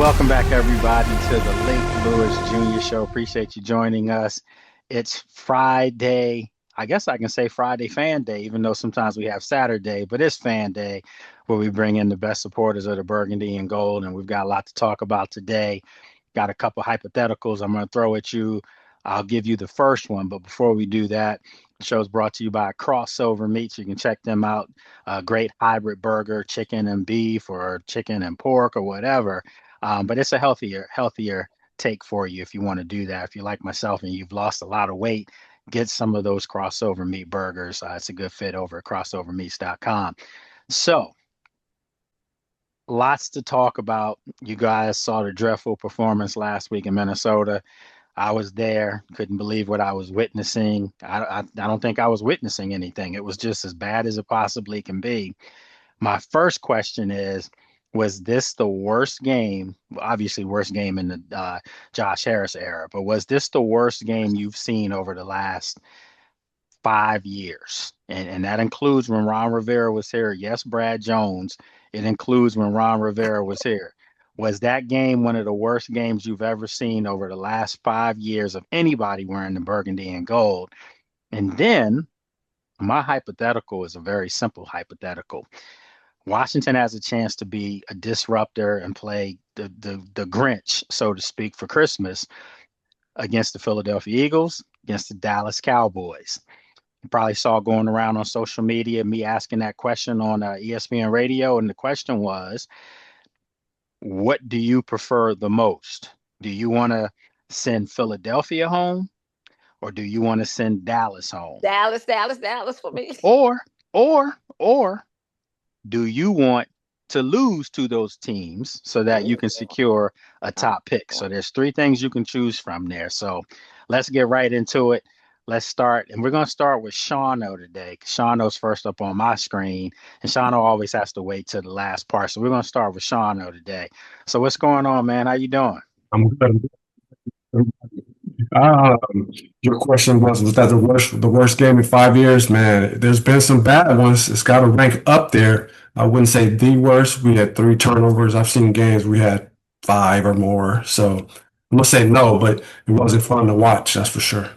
Welcome back, everybody, to the Lake Lewis Jr. Show. Appreciate you joining us. It's Friday. I guess I can say Friday Fan Day, even though sometimes we have Saturday, but it's Fan Day where we bring in the best supporters of the Burgundy and Gold, and we've got a lot to talk about today. Got a couple hypotheticals I'm going to throw at you. I'll give you the first one, but before we do that, the show is brought to you by Crossover Meats. You can check them out. A great hybrid burger, chicken and beef, or chicken and pork, or whatever. But it's a healthier take for you if you want to do that. If you like myself and you've lost a lot of weight, get some of those crossover meat burgers. It's a good fit over at crossovermeats.com. So, lots to talk about. You guys saw the dreadful performance last week in Minnesota. I was there, couldn't believe what I was witnessing. I don't think I was witnessing anything. It was just as bad as it possibly can be. My first question is, was this the worst game? Obviously, worst game in the Josh Harris era, but was this the worst game you've seen over the last 5 years? And that includes when Ron Rivera was here. Yes, Brad Jones. It includes when Ron Rivera was here. Was that game one of the worst games you've ever seen over the last 5 years of anybody wearing the burgundy and gold? And then my hypothetical is a very simple hypothetical. Washington has a chance to be a disruptor and play the Grinch, so to speak, for Christmas against the Philadelphia Eagles, against the Dallas Cowboys. You probably saw going around on social media me asking that question on ESPN radio, and the question was, what do you prefer the most? Do you want to send Philadelphia home, or do you want to send Dallas home? Dallas for me. Or do you want to lose to those teams so that you can secure a top pick? So there's three things you can choose from there. So let's get right into it. Let's start. And we're going to start with Shauno today. Shauno's first up on my screen. And Shauno always has to wait to the last part. So we're going to start with Shauno today. So what's going on, man? How you doing? I'm good. Um, your question was that the worst game in 5 years? Man, there's been some bad ones. It's got to rank up there. I wouldn't say the worst. We had 3 turnovers. I've seen games we had 5 or more. So I'm gonna say no, but it wasn't fun to watch. That's for sure.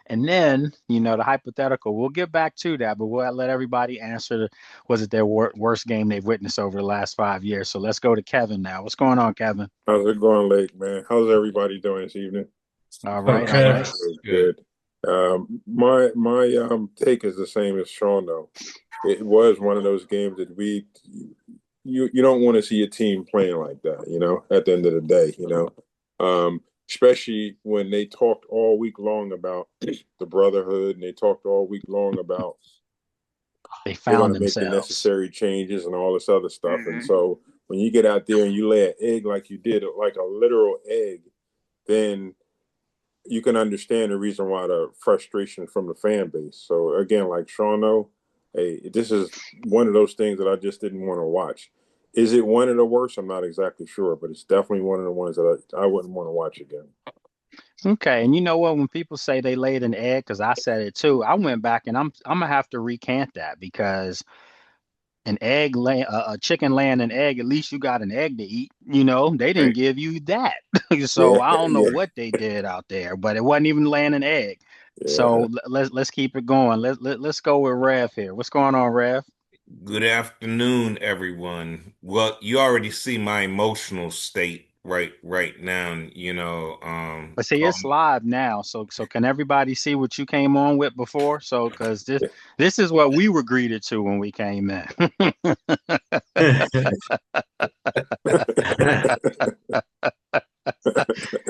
And then, the hypothetical, we'll get back to that, but we'll let everybody answer, was it their worst game they've witnessed over the last 5 years? So let's go to Kevin now. What's going on, Kevin? How's it going, Lake, man? How's everybody doing this evening? All right, Okay. all right. Good. My take is the same as Sean, though. It was one of those games that you don't want to see a team playing like that, at the end of the day, especially when they talked all week long about the brotherhood, and they talked all week long about They they're going found to make the themselves. necessary changes and all this other stuff. And so when you get out there and you lay an egg like you did, like a literal egg, then you can understand the reason why the frustration from the fan base. So again, like Sean, hey, this is one of those things that I just didn't want to watch. Is it one of the worst? I'm not exactly sure, but it's definitely one of the ones that I wouldn't want to watch again. Okay, and you know what? When people say they laid an egg, because I said it too, I went back and I'm gonna have to recant that because a chicken laying an egg, at least you got an egg to eat. They didn't give you that. So I don't know what they did out there, but it wasn't even laying an egg. Yeah. So let's keep it going. Let's go with Rev here. What's going on, Rev? Good afternoon, everyone. Well, you already see my emotional state right now, But see, it's live now, so can everybody see what you came on with before? So, because this is what we were greeted to when we came in.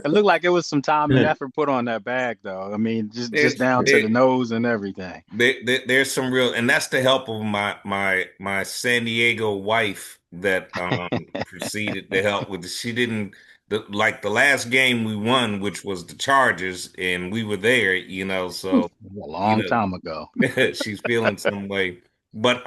It looked like it was some time and effort put on that bag, though. I mean, just down to the nose and everything. There's some real, and that's the help of my San Diego wife that proceeded to help with. She didn't like the last game we won, which was the Chargers, and we were there, so A long time ago. she's feeling some way. But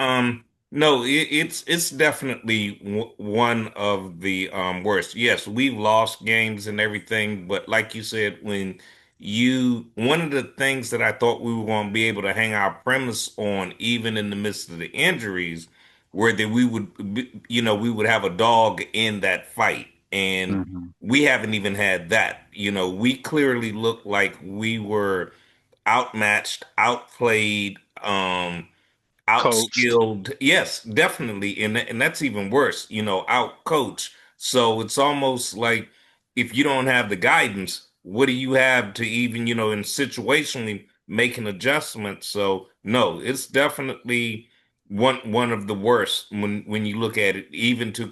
no, it's definitely one of the worst. Yes, we've lost games and everything, but like you said, one of the things that I thought we were going to be able to hang our premise on, even in the midst of the injuries, where that we would, we would have a dog in that fight. And Mhm. we haven't even had that. We clearly looked like we were outmatched, outplayed, Coached. outskilled. Yes, definitely. And that's even worse, outcoached. So it's almost like if you don't have the guidance, what do you have to even, in situationally make an adjustment? So no, it's definitely one of the worst when you look at it, even to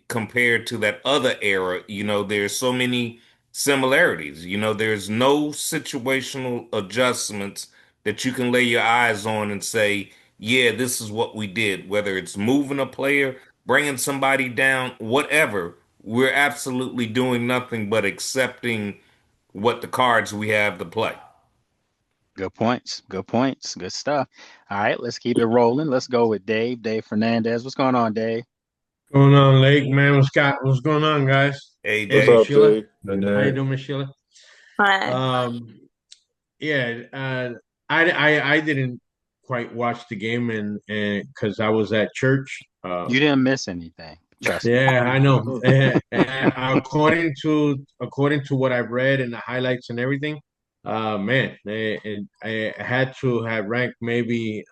compare to that other era. There's so many similarities. There's no situational adjustments that you can lay your eyes on and say, yeah, this is what we did, whether it's moving a player, bringing somebody down, whatever. We're absolutely doing nothing but accepting what the cards we have to play. Good points. Good points. Good stuff. All right, let's keep it rolling. Let's go with Dave. Dave Fernandez. What's going on, Dave? Going on, Lake, man? What's going on, guys? Hey, What's Hey, Dave. up, Sheila. Dave? How you And doing, Miss Sheila? Fine. Um, yeah, I didn't quite watch the game and because I was at church. You didn't miss anything. Trust me. Yeah, I know. And according to what I've read and the highlights and everything, man, I had to have ranked maybe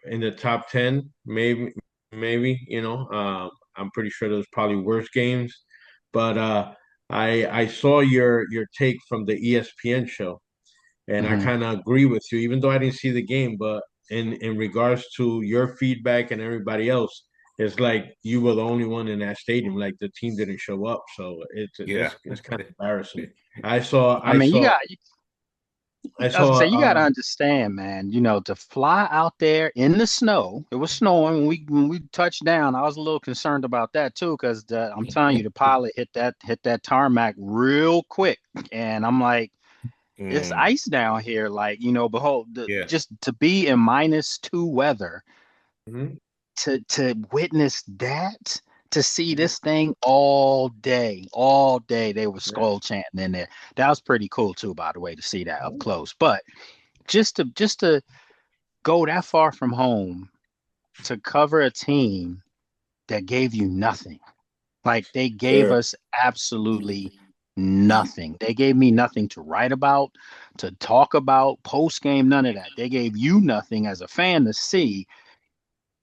in the top 10, maybe, I'm pretty sure there's probably worse games, but I saw your take from the ESPN show, and I Hmm. kind of agree with you, even though I didn't see the game. But in regards to your feedback and everybody else, it's like you were the only one in that stadium. Like the team didn't show up, so Yeah. it's kind of embarrassing. I saw I I mean, saw I I was gonna saw say, you got to understand, man, to fly out there in the snow. It was snowing when we touched down. I was a little concerned about that too, because I'm telling you, the pilot hit that tarmac real quick. And I'm like, it's Mm, ice down here. Like, behold, yeah. just to be in -2 weather, Mhm. to witness that, to see this thing all day, they were Yeah. skull chanting in there. That was pretty cool too, by the way, to see that up close. But just to go that far from home to cover a team that gave you nothing. Like they gave Yeah. us absolutely nothing. They gave me nothing to write about, to talk about, post game, none of that. They gave you nothing as a fan to see.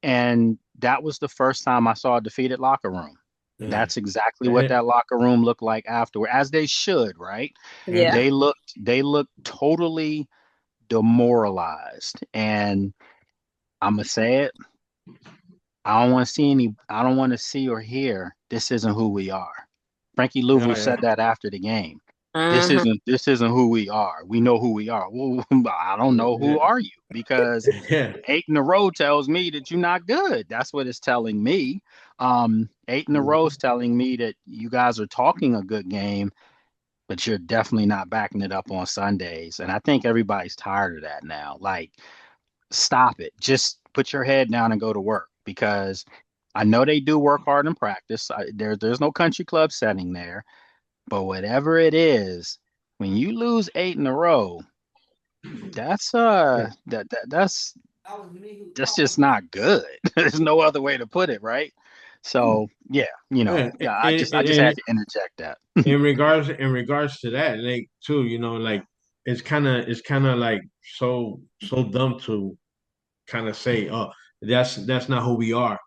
And that was the first time I saw a defeated locker room. Yeah. That's exactly what Eh, that locker room looked like afterward, as they should, right? Yeah. mhm. They looked totally demoralized. And I'm gonna say it, I don't want to see or hear this isn't who we are. Frankie Oh, Louvu yeah. said that after the game. This Hmm. isn't this isn't who we are. We know who we are. Well, I don't know, who Yeah. are you? Because Yeah. 8 in a row tells me that you're not good. That's what it's telling me. 8 in a row is telling me that you guys are talking a good game, but you're definitely not backing it up on Sundays. And I think everybody's tired of that now. Like, stop it. Just put your head down and go to work, because I know they do work hard in practice. There's no country club setting there, but whatever it is, when you lose 8 in a row, that's Yeah. that's just not good. There's no other way to put it, right? So yeah, Yeah. yeah. I just had to interject that. In regards to that, like too, like it's kind of like so dumb to kind of say, oh, that's not who we are.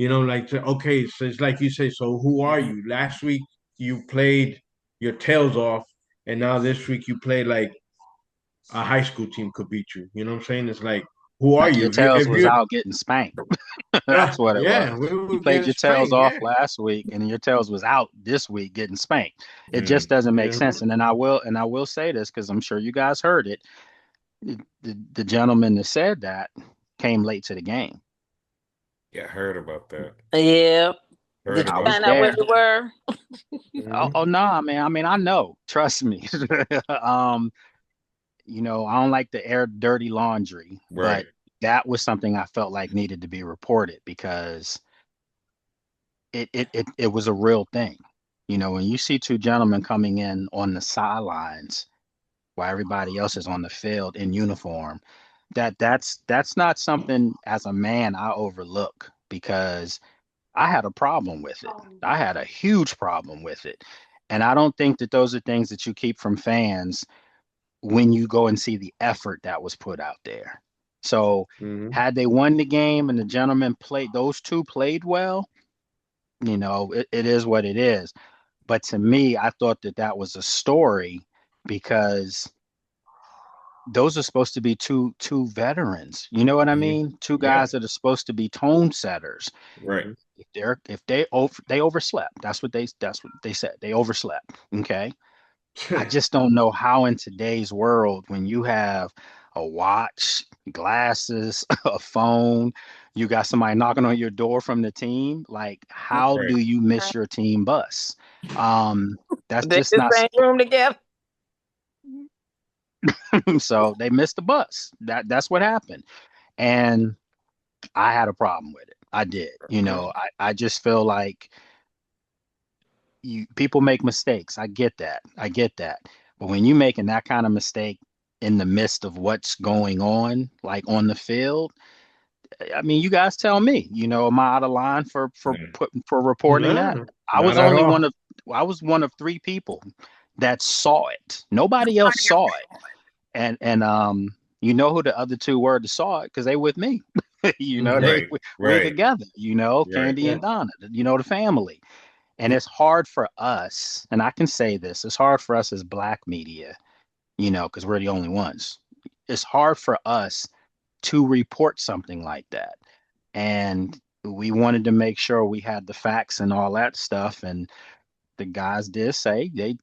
Okay, so it's like you say, so who are you? Last week you played your tails off, and now this week you play like a high school team could beat you. You know what I'm saying? It's like, who are Like you? your If you tails if was you're out getting spanked. That's what it yeah, was. we You were played getting your tails spanked. off Yeah. last week, and your tails was out this week getting spanked. It just Mm, doesn't make Yeah. sense. And then I will say this, because I'm sure you guys heard it. The gentleman that said that came late to the game. yeah, I heard about that. Yeah. Heard Did you I about was find out that. where there. we were? Oh, Mhm. no, man. I mean, I know. Trust me. um, I don't like to air dirty laundry, Right. but that was something I felt like needed to be reported, because it was a real thing. When you see two gentlemen coming in on the sidelines while everybody else is on the field in uniform, That's not something as a man I overlook because I had a problem with it. I had a huge problem with it. And I don't think that those are things that you keep from fans when you go and see the effort that was put out there. So had they won the game and the gentlemen played, those two played well, it is what it is. But to me, I thought that that was a story because those are supposed to be two veterans. You know what I mean? Two guys that are supposed to be tone setters. Right. If they overslept. That's what they said. They overslept. Okay. I just don't know how in today's world, when you have a watch, glasses, a phone, you got somebody knocking on your door from the team, like how Right. do you miss your team bus? That's They just the not same room together. so they missed the bus. That's what happened. And I had a problem with it. I did. I just feel like people make mistakes. I get that. I get that. But when you making that kind of mistake in the midst of what's going on, like on the field, I mean, you guys tell me, am I out of line for reporting that? No, I not was at only all. one of three people that saw it. Nobody else saw it. And you know who the other two were that saw it because they with me. Right. We're Right. together, Right. Candy and Donna, the family. And it's hard for us, and I can say this, it's hard for us as black media, because we're the only ones. It's hard for us to report something like that. And we wanted to make sure we had the facts and all that stuff. And the guys did say, they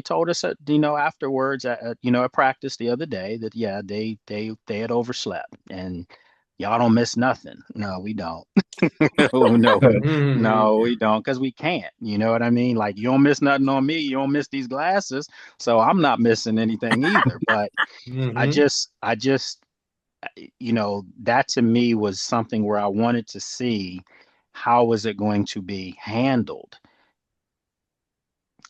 told us, afterwards, at practice the other day that, yeah, they had overslept. And y'all don't miss nothing. No, we don't. Oh, no, no, we don't, because we can't. You know what I mean? Like, you don't miss nothing on me. You don't miss these glasses. So I'm not missing anything either. But I just, that to me was something where I wanted to see how was it going to be handled.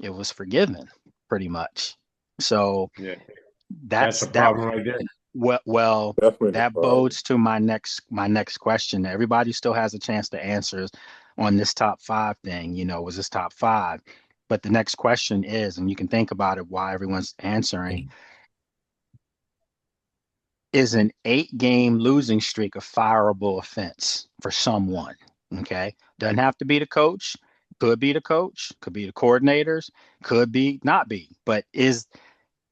It was forgiven, pretty much. So Yeah, that's that's a that. problem right there. Well, Definitely the that problem. bodes to my next question. Everybody still has a chance to answer on this top five thing. Was this top five? But the next question is, and you can think about it while everyone's answering, is an 8-game losing streak a fireable offense for someone? Okay. Doesn't have to be the coach, could be the coach, could be the coordinators, could be not be, but is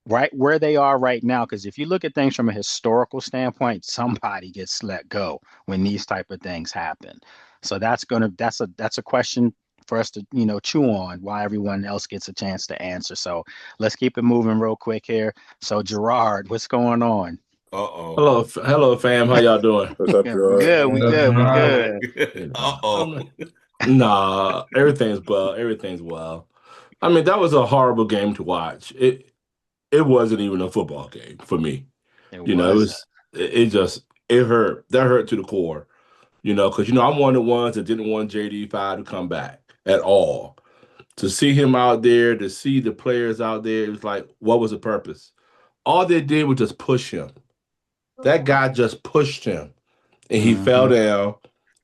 right where they are right now. Because if you look at things from a historical standpoint, somebody gets let go when these type of things happen. So that's a question for us to chew on while everyone else gets a chance to answer. So let's keep it moving real quick here. So Gerard, what's going on? Uh-oh. Hello, fam. How y'all doing? What's up, Yeah, we Gerard? good. We good. We good. Uh-oh. Nah, everything's well. Everything's well. I mean, that was a horrible game to watch. It wasn't even a football game for me. It It wasn't. was it just it hurt. That hurt to the core. Because I'm one of the ones that didn't want JD5 to come back at all. To see him out there, to see the players out there, it was like, what was the purpose? All they did was just push him. That guy just pushed him, and he fell Hmm. down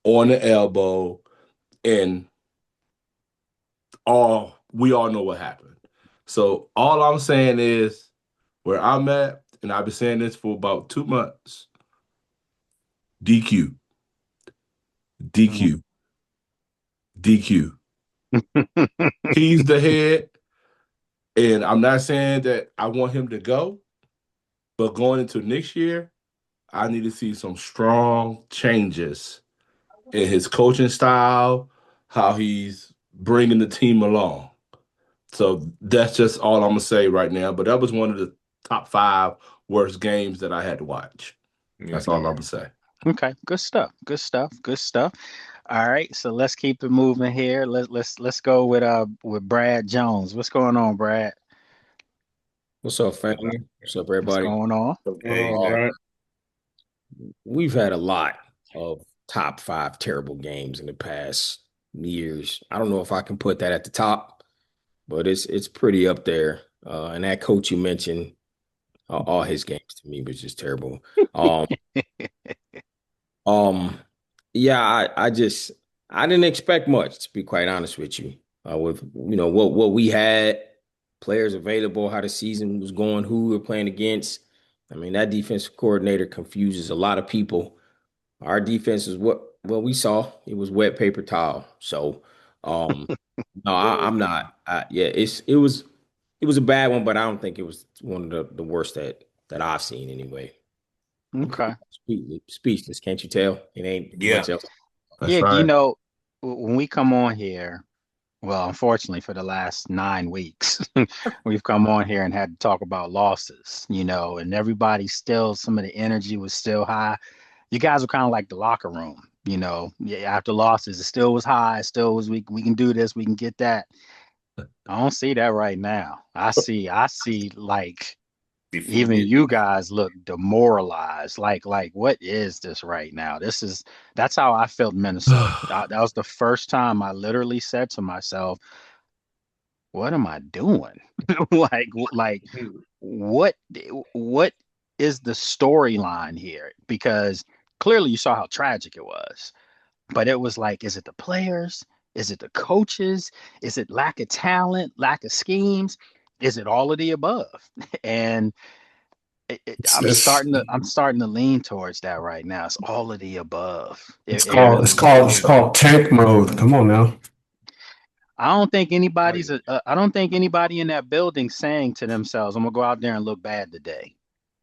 on the elbow, and we all know what happened. So all I'm saying is where I'm at, and I've been saying this for about 2 months. DQ, DQ, DQ. He's the head, and I'm not saying that I want him to go, but going into next year, I need to see some strong changes in his coaching style, how he's bringing the team along. So that's just all I'm gonna say right now. But that was one of the top 5 worst games that I had to watch. Yeah. That's all I'm gonna say. Okay, good stuff. Good stuff. Good stuff. All right, so let's keep it moving here. Let's go with Brad Jones. What's going on, Brad? What's up, family? What's up, What's everybody? going on? Hey, All Jack. right. We've had a lot of top 5 terrible games in the past years. I don't know if I can put that at the top, but it's pretty up there. And that coach you mentioned, All his games to me was just terrible. Um, um, yeah, I didn't expect much, to be quite honest with you. With what we had, players available, how the season was going, who we were playing against. I mean, that defensive coordinator confuses a lot of people. Our defense is what we saw. It was wet paper towel. So, no, I'm not. Yeah, it was a bad one, but I don't think it was one of the worst that I've seen anyway. Okay. Speechless, can't you tell? It ain't Yeah. much else. That's Yeah, right. when we come on here, well, unfortunately for the last 9 weeks, we've come on here and had to talk about losses, and everybody still, some of the energy was still high. You guys were kind of like the locker room, yeah, after losses, it still was high, it still was, we can do this, we can get that. I don't see that right now. I see like even Defeated. you guys look demoralized. Like what is this right now? That's how I felt in Minnesota. That was the first time I literally said to myself, what am I doing? like what what is the storyline here? Because clearly you saw how tragic it was. But it was like, is it the players? Is it the coaches? Is it lack of talent, lack of schemes? Is it all of the above? And It's, I'm it's starting to lean towards that right now. It's all of the above. it's It Yeah. called really is. tank mode. Come on now. I don't think I don't think anybody in that building saying to themselves, "I'm gonna go out there and look bad today."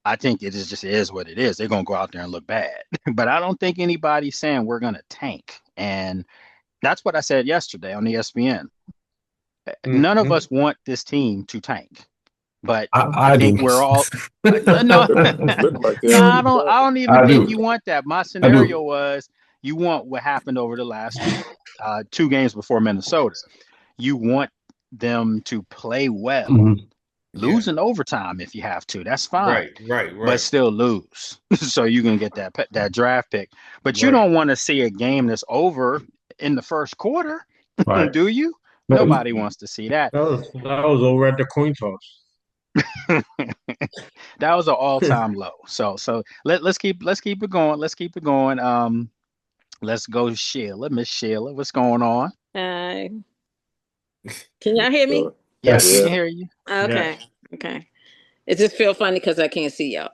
I think it is just is what it is. They're gonna go out there and look bad, but I don't think anybody's saying we're gonna tank. And that's what I said yesterday on ESPN. None of Mhm. us want this team to tank, but I I do. think we're all no, Look like they no, already I started. don't even I think do. you want that. My I scenario do. was you want what happened over the last week, 2 games before Minnesota. You want them to play well, Mhm. Yeah. lose in overtime if you have to. That's fine, Right. Right. but Right. still lose, so you can get that draft pick. But you Right. don't want to see a game that's over in the first quarter, Right. do you? But Nobody wants to see that. That was over at the coin toss. That was an all-time low. So let's keep it going. Let's keep it going. Let's go Sheila. Miss Sheila, what's going on? Hi. Can y'all hear me? So, Yes, we yes. can yeah. hear you. Yeah. Okay. Okay. It just feel funny because I can't see y'all.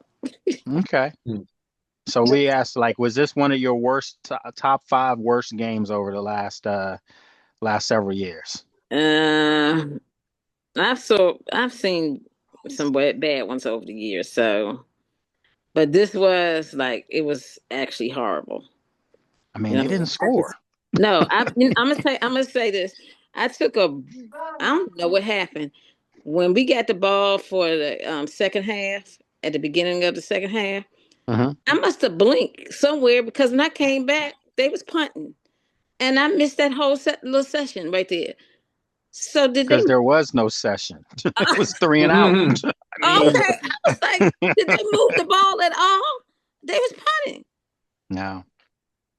Okay. So we asked, like, was this one of your top 5 worst games over the last several years? Uh, I've seen some bad ones over the years. So, but this was like it was actually horrible. I mean, they didn't I just score. no. I'm gonna say this. I took a. I don't know what happened when we got the ball for the second half. At the beginning of the second half, Hmm. I must have blinked somewhere because when I came back, they was punting, and I missed that whole little session right there. So did they? Because there was no session. It was 3 and out. Mhm. I Okay, mean, I was like, did they move the ball at all? They was punting. no,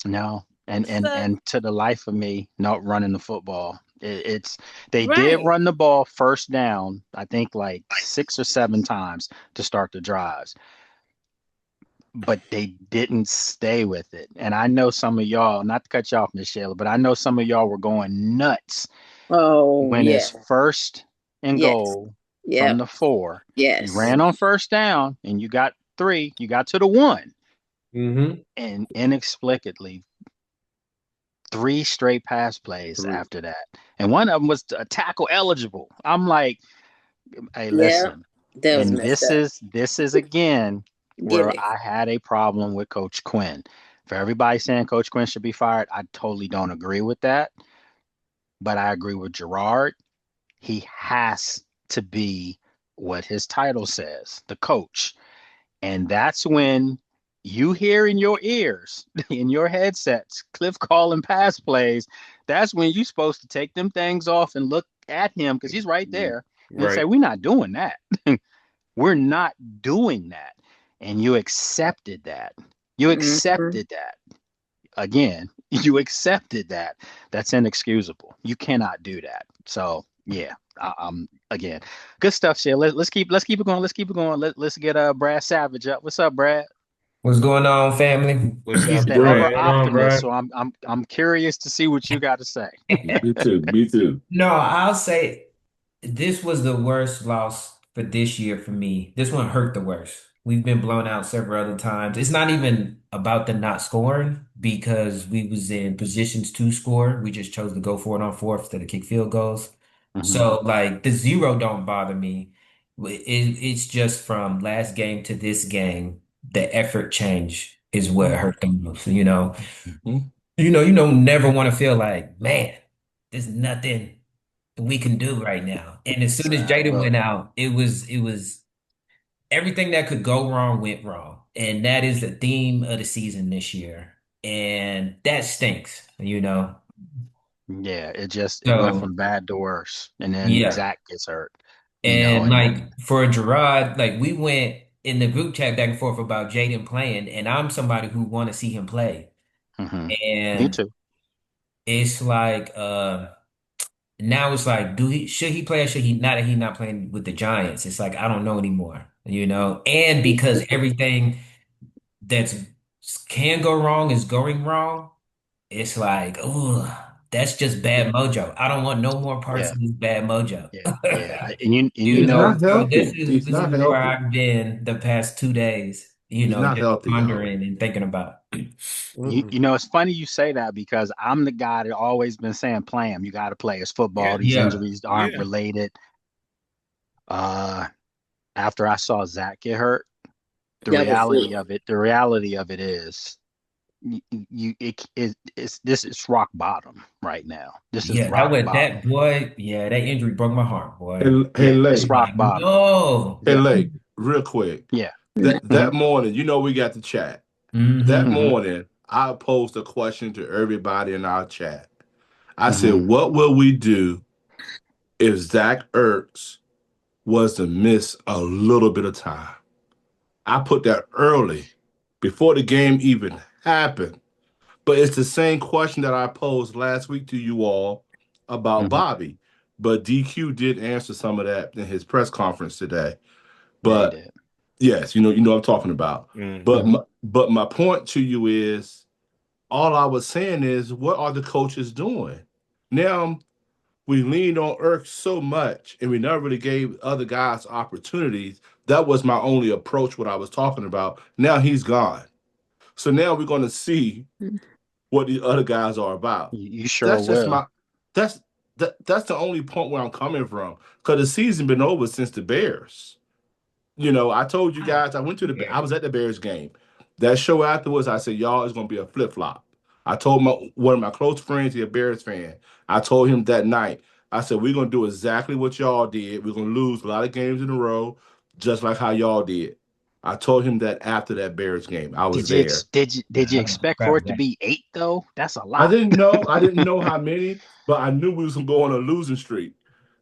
no. And and So and to the life of me, not running the football. It's they did right, run the ball first down, I think like 6 or 7 times to start the drives, but they didn't stay with it. And I know some of y'all, not to cut you off, Miss Shayla, but I know some of y'all were going nuts oh when yeah, it's first and yes, goal from yep, the 4. You yes, ran on first down and you got 3, you got to the 1, Mhm. and inexplicably 3 straight pass plays Three. after that. And one of them was a tackle eligible. I'm like, hey, yeah. listen, That was and messed up. this is again Give where me. I had a problem with Coach Quinn. For everybody saying Coach Quinn should be fired, I totally don't agree with that. But I agree with Gerard. He has to be what his title says, the coach. And that's when you hear in your ears, in your headsets, Cliff calling pass plays. That's when you're supposed to take them things off and look at him because he's right there and say, Right. we're not doing that. We're not doing that. And you accepted that. You Mhm. accepted that. Again, you accepted that. That's inexcusable. You cannot do that. So Yeah. Again, good stuff, Shit. Let's keep it going. Let's keep it going. Let's get Brad Savage up. What's up, Brad? What's going on, family? What's He's up, the What's ever Brad? going on, optimist, Brad? so I'm curious to see what you got to say. Me too. Me too. No, I'll say this was the worst loss for this year for me. This one hurt the worst. We've been blown out several other times. It's not even about the not scoring because we was in positions to score. We just chose to go for it on fourth instead of kick field goals. Hmm. So like the zero don't bother me. It's just from last game to this game, the effort change is what hurt the most. Mhm. You don't never want to feel like, man, there's nothing we can do right now. And as soon as Jada Well, went out, it was everything that could go wrong went wrong. And that is the theme of the season this year. And that stinks. yeah, it went So from bad to worse, and then yeah. Zach gets hurt, And and like for Gerard, like we went in the group chat back and forth about Jaden playing, and I'm somebody who want to see him play. me And too. it's like now it's like, should he play or should he not? That he not playing with the Giants. It's like I don't know anymore. And because everything that's can go wrong is going wrong, it's like, oh, that's just bad mojo. I don't want no more parts Yeah, of this bad mojo. yeah, and He's not So this healthy. is He's this is not where healthy. I've been the past 2 days. He's not Just healthy, y'all. pondering and thinking about. Mm-mm. it's funny you say that because I'm the guy that always been saying play him. You got to play. It's Yeah, football. These Yeah, injuries aren't yeah. related. Uh, After I saw Zach get hurt, That was it. the reality of it is this is rock bottom right now. This is yeah, that rock was bottom. that boy. Yeah, that injury broke my heart, boy. Hey, Yeah, it's Lake. rock Like, bottom. no. Hey, Yep. Lake. Real quick. Yeah. Hmm. That morning, we got the chat. That Hmm. Hmm. morning, I posed a question to everybody in our chat. I said, Hmm. "What will we do if Zach Ertz was to miss a little bit of time?" I put that early, before the game even happened. But it's the same question that I posed last week to you all about Hmm. Bobby. But DQ did answer some of that in his press conference today. Yeah, he But did. yes, you know what I'm talking about. But Hmm. my point to you is, all I was saying is, what are the coaches doing? Now we leaned on Irk so much and we never really gave other guys opportunities. That was my only approach, what I was talking about. Now he's gone. So now we're gonna see what the other guys are about. You sure That's just will. my that's that's the only point where I'm coming from. Because the season been over since the Bears. I told you guys I went to I was at the Bears game. That show afterwards, I said, y'all, it's gonna be a flip flop. I told one of my close friends, he a Bears fan. I told him that night. I said, we're gonna do exactly what y'all did. We're gonna lose a lot of games in a row, just like how y'all did. I told him that after that Bears game. I was there. Did you I was expect for proud of it to that. be 8 though? That's a I lot. didn't know. I didn't know how many, but I knew we was gonna go on a losing streak.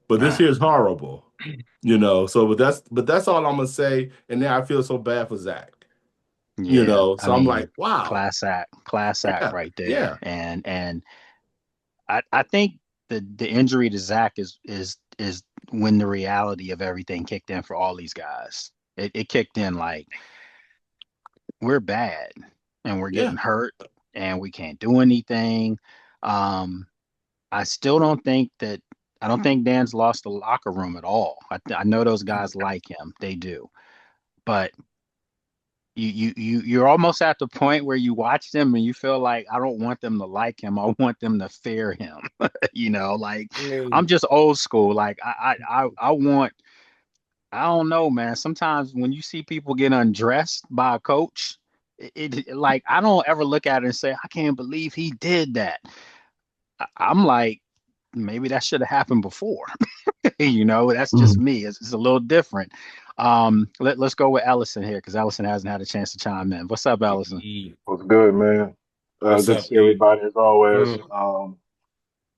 But this Uh, here is horrible. So but that's all I'm gonna say. And now I feel so bad for Zach. yeah, I So I'm mean, like, wow. class act Yeah, right there. yeah, And I think the injury to Zach is when the reality of everything kicked in for all these guys. It kicked in like we're bad and we're yeah. getting hurt and we can't do anything. Um, I still don't think that I don't think Dan's lost the locker room at all. I know those guys like him, they do, but you're almost at the point where you watch them and you feel like I don't want them to like him. I want them to fear him. Like I I'm mean, just old school. Like I want I don't know, man. Sometimes when you see people get undressed by a coach, like I don't ever look at it and say I can't believe he did that. I'm like maybe that should have happened before. That's just Mhm. me. It's a little different. Let's go with Ellison here because Ellison hasn't had a chance to chime in. What's up, Ellison? What's good, man? what's Good to up, see E? everybody as always. Um,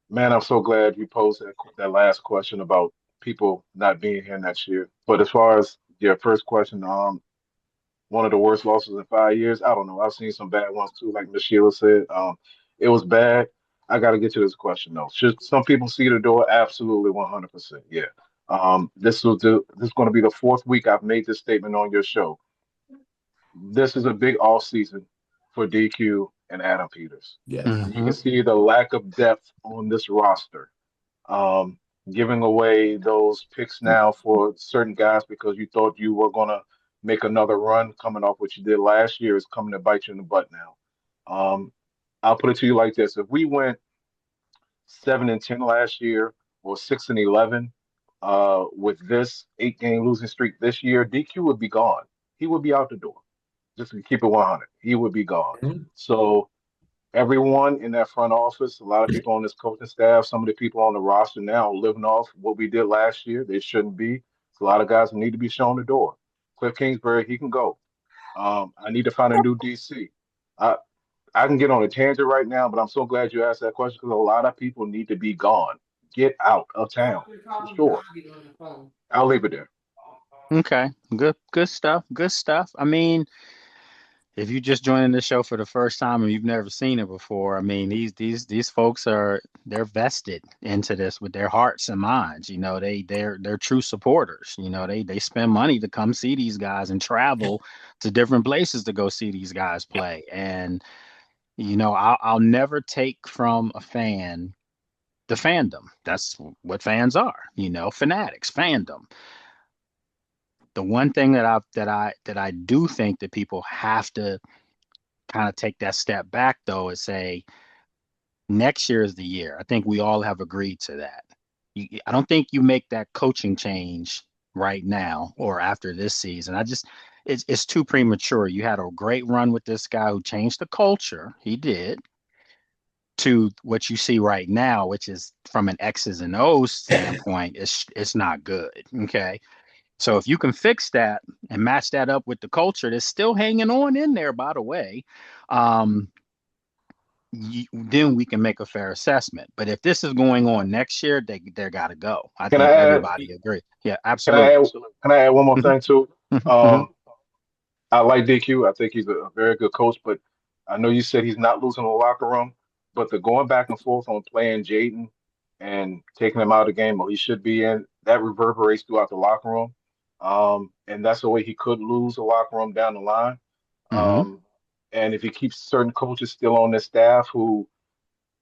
Man, I'm so glad you posed that last question about people not being here next year. But as far as your first question, one of the worst losses in 5 years, I don't know. I've seen some bad ones too, like Miss Sheila said. It was bad. I got to get to this question though. Should some people see the door? Absolutely, 100%. Yeah. This is going to be the fourth week I've made this statement on your show. This is a big off season for DQ and Adam Peters. Yes. You can see the lack of depth on this roster. Um, Giving away those picks now for certain guys because you thought you were going to make another run coming off what you did last year is coming to bite you in the butt now. I'll put it to you like this: if we went 7-10 last year or 6-11 with this 8-game losing streak this year, DQ would be gone. He would be out the door. Just to keep it 100, he would be gone. Mhm. So everyone in that front office, a lot of people on this coaching staff, some of the people on the roster now are living off what we did last year. They shouldn't be. It's a lot of guys who need to be shown the door. Cliff Kingsbury, he can go. I need to find a new DC. I can get on a tangent right now, but I'm so glad you asked that question because a lot of people need to be gone. Get out of town. For sure. I'll leave it there. Okay. Good stuff. Good stuff. I mean, if you just joining the show for the first time and you've never seen it before, I mean, these folks they're vested into this with their hearts and minds. You know, they're true supporters. You know, they spend money to come see these guys and travel to different places to go see these guys play. And you know, I'll never take from a fan the fandom. That's what fans are. You know, fanatics, fandom. The one thing that I do think that people have to kind of take that step back though is say next year is the year. I think we all have agreed to that. I don't think you make that coaching change right now or after this season. It's too premature. You had a great run with this guy who changed the culture. He did. To what you see right now, which is from an X's and O's standpoint, it's not good. Okay. So if you can fix that and match that up with the culture that's still hanging on in there, by the way, then we can make a fair assessment. But if this is going on next year, they got to go. I Can think I add? everybody agree. Yeah, Can I absolutely. add? Can I add one more thing too? Mhm. I like DQ. I think he's a very good coach, but I know you said he's not losing the locker room, but the going back and forth on playing Jaden and taking him out of the game or he should be in, that reverberates throughout the locker room. And that's the way he could lose the locker room down the line. Mhm. And if he keeps certain coaches still on this staff who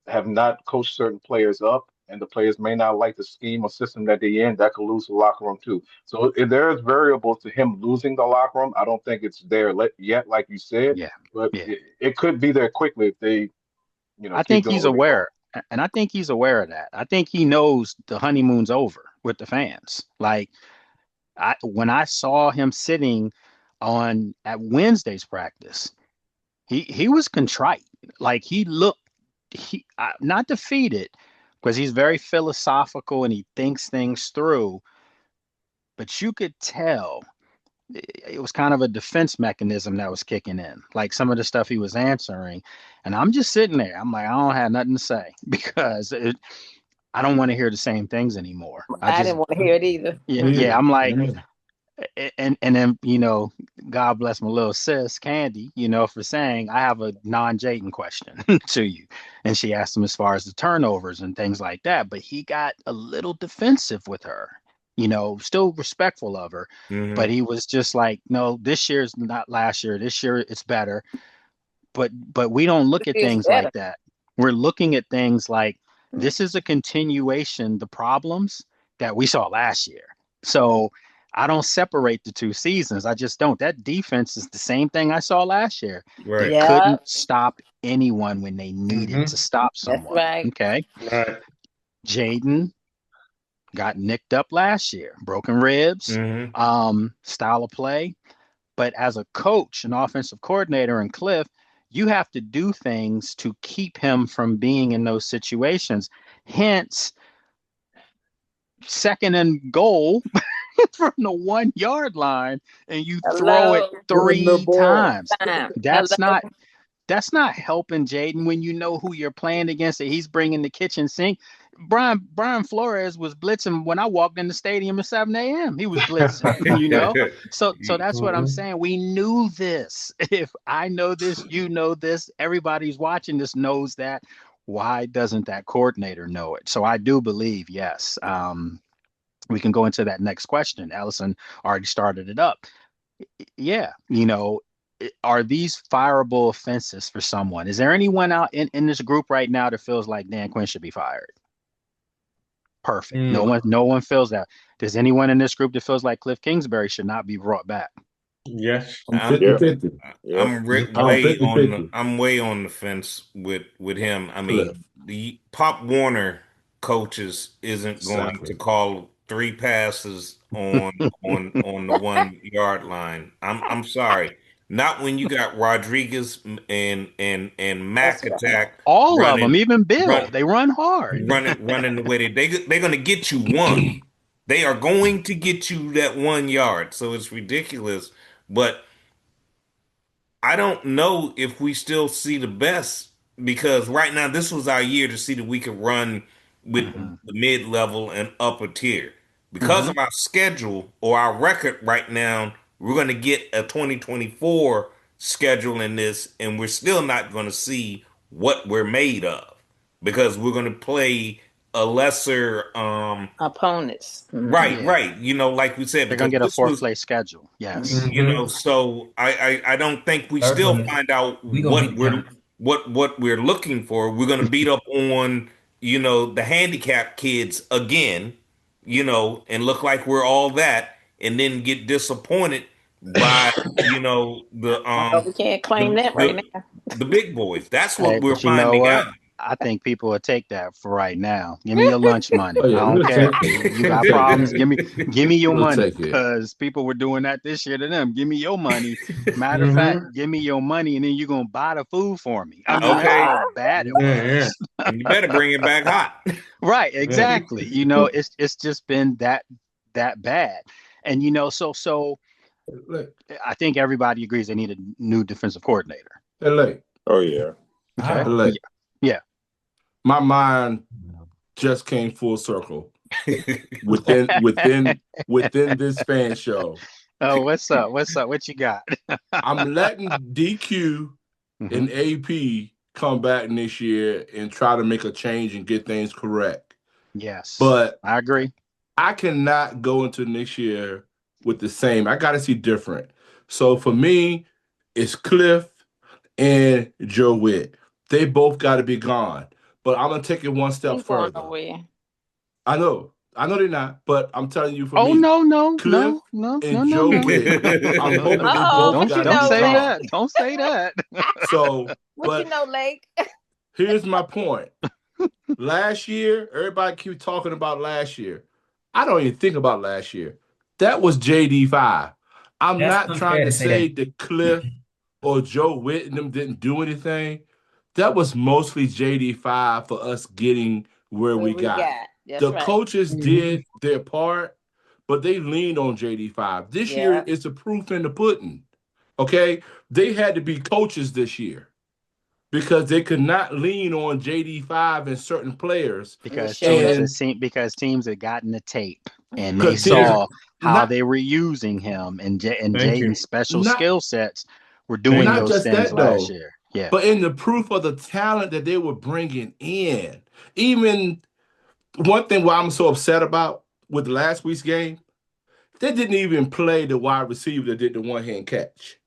have not coached certain players up, and the players may not like the scheme or system that they're in, that could lose the locker room too. So if there's variables to him losing the locker room, I don't think it's there yet, like you said, Yeah. but Yeah. it could be there quickly if they, I keep think doing he's what they're doing. aware, and I think he's aware of that. I think he knows the honeymoon's over with the fans. Like when I saw him sitting on at Wednesday's practice, he was contrite. Like he looked not defeated because he's very philosophical and he thinks things through, but you could tell it was kind of a defense mechanism that was kicking in, like some of the stuff he was answering. And I'm just sitting there. I'm like, I don't have nothing to say because I don't want to hear the same things anymore. I didn't want to hear it either. Yeah. I'm like, Mhm. and then God bless my little sis Candy, for saying I have a non-Jayden question to you, and she asked him as far as the turnovers and things like that, but he got a little defensive with her, still respectful of her, but he was just like, no, this year's not last year. This year it's better, but we don't look at It's things better. like that. We're looking at things like this is a continuation, the problems that we saw last year. So I don't separate the two seasons. I just don't. That defense is the same thing I saw last year. They Right. Yeah, couldn't stop anyone when they needed to stop that's someone. right. Okay. Right. Jaden got nicked up last year, broken ribs, style of play. But as a coach, an offensive coordinator, and Cliff, you have to do things to keep him from being in those situations. Hence, second and goal from the 1 yard line, and you throw it Hello. With a little 3 boy. times. Time. That's Hello. not helping Jaden when you know who you're playing against. That he's bringing the kitchen sink. Brian Flores was blitzing when I walked in the stadium at 7 a.m. He was blitzing, So that's what I'm saying. We knew this. If I know this, you know this. Everybody's watching this knows that why doesn't that coordinator know it? So I do believe, yes. We can go into that next question. Allison already started it up. Yeah, are these fireable offenses for someone? Is there anyone out in this group right now that feels like Dan Quinn should be fired? Perfect. No one feels that. Does anyone in this group that feels like Cliff Kingsbury should not be brought back? Yes. I'm I'm 50-50. I'm I'm way on 50-50. I'm way on the fence with him. I Cliff. mean, the Pop Warner coaches isn't going to Exactly. call 3 passes on the 1 yard line. I'm sorry. Not when you got Rodriguez and Mac That's right. attack All of them, running even Bill, run they run hard. running the way they're going to get you one. They are going to get you that 1 yard. So it's ridiculous. But I don't know if we still see the best because right now this was our year to see that we could run with Mhm. the mid level and upper tier. Because Mhm. of our schedule or our record right now, we're going to get a 2024 schedule in this, and we're still not going to see what we're made of because we're going to play a lesser Opponents. right, Yeah, right. Like we said, they're gonna because get a this fourth was place schedule. Yes. so I don't think we Third still place. find out We gonna beat them. what we're looking for. We're gonna beat up on, the handicapped kids again, and look like we're all that, and then get disappointed by, the Although we can't claim that right the now. the big boys. That's Hey, what we're but you know finding what? out. I think people will take that for right now. Give me your lunch money. Oh I yeah, don't we'll care. take it. You We'll got take problems? it. Give me your We'll money take it. because people were doing that this year to them. Give me your money. Matter of fact, Mm-hmm. give me your money and then you're gonna buy the food for me. I mean, that's Okay, how bad it Yeah, yeah, was. and you better bring it back hot. Right, yeah. exactly. It's just been that bad. And so Look, I think everybody agrees they need a new defensive coordinator. LA, Oh yeah. I Okay. don't. LA. Yeah. My mind just came full circle within this fan show. Oh, what's up? What's up? What you got? I'm letting DQ Hmm. and AP come back next year and try to make a change and get things correct. Yes, But I agree. I cannot go into next year with the same. I got to see different. So for me, it's Cliff and Joe Witt. They both got to be gone. But I'm gonna take it one step Ain't going further. nowhere. I know they're not, but I'm telling you for Oh me, no, no, Cliff no, no, no, and no, Joe no, Witt, I'm no, hoping no. they Uh-oh, both what got you to Don't be know, say Lake? gone. that. Don't say that. So, What you but know, Lake? here's my point. Last year, everybody keep talking about last year. I don't even think about last year. That was JD5. I'm That's not trying unfair to to say say that. that Cliff or Joe Witt and them didn't do anything. That was mostly JD5 for us getting where What we we got. got. That's The right. coaches Mm-hmm. did their part, but they leaned on JD5. This year Yeah. is the proof in the pudding. Okay? They had to be coaches this year because they could not lean on JD5 and certain players. You Because showed teams us. had And seen because teams had gotten the tape and they because teams saw how not they were using him and Thank you. Jaden's special not skill sets were Thank doing not you. those just things that last though, year. Yeah. but in the proof of the talent that they were bringing in. Even one thing why I'm so upset about with last week's game, they didn't even play the wide receiver that did the one hand catch.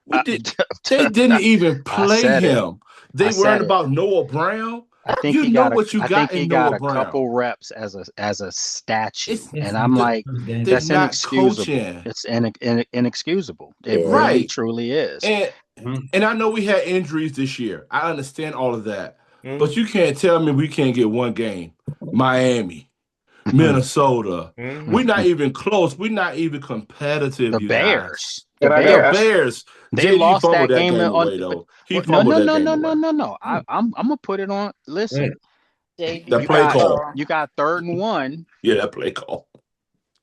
We Uh, did. They didn't even I play said it. him. I They said worried it. about Noah Brown. I think You he know got a what you I think got he in got Noah a Brown. couple reps as a statue. It's It's And I'm like, first game. they're that's not inexcusable. coaching It's inexcusable. It Yeah. really right. truly is. And Mm-hmm. and I know we had injuries this year. I understand all of that, but Mhm, you can't tell me we can't get one game. Miami, Minnesota. We're mhm. not even close. We're not even competitive, The you guys. Bears. The Can I The Bears. ask? Bears. They JD lost fumbled that that game game on away though. He no fumbled no that no game no no away. no no. I'm gonna put it on. Right. Listen, That JD you play got call. fumble. you got 3rd and 1. Yeah, that play call.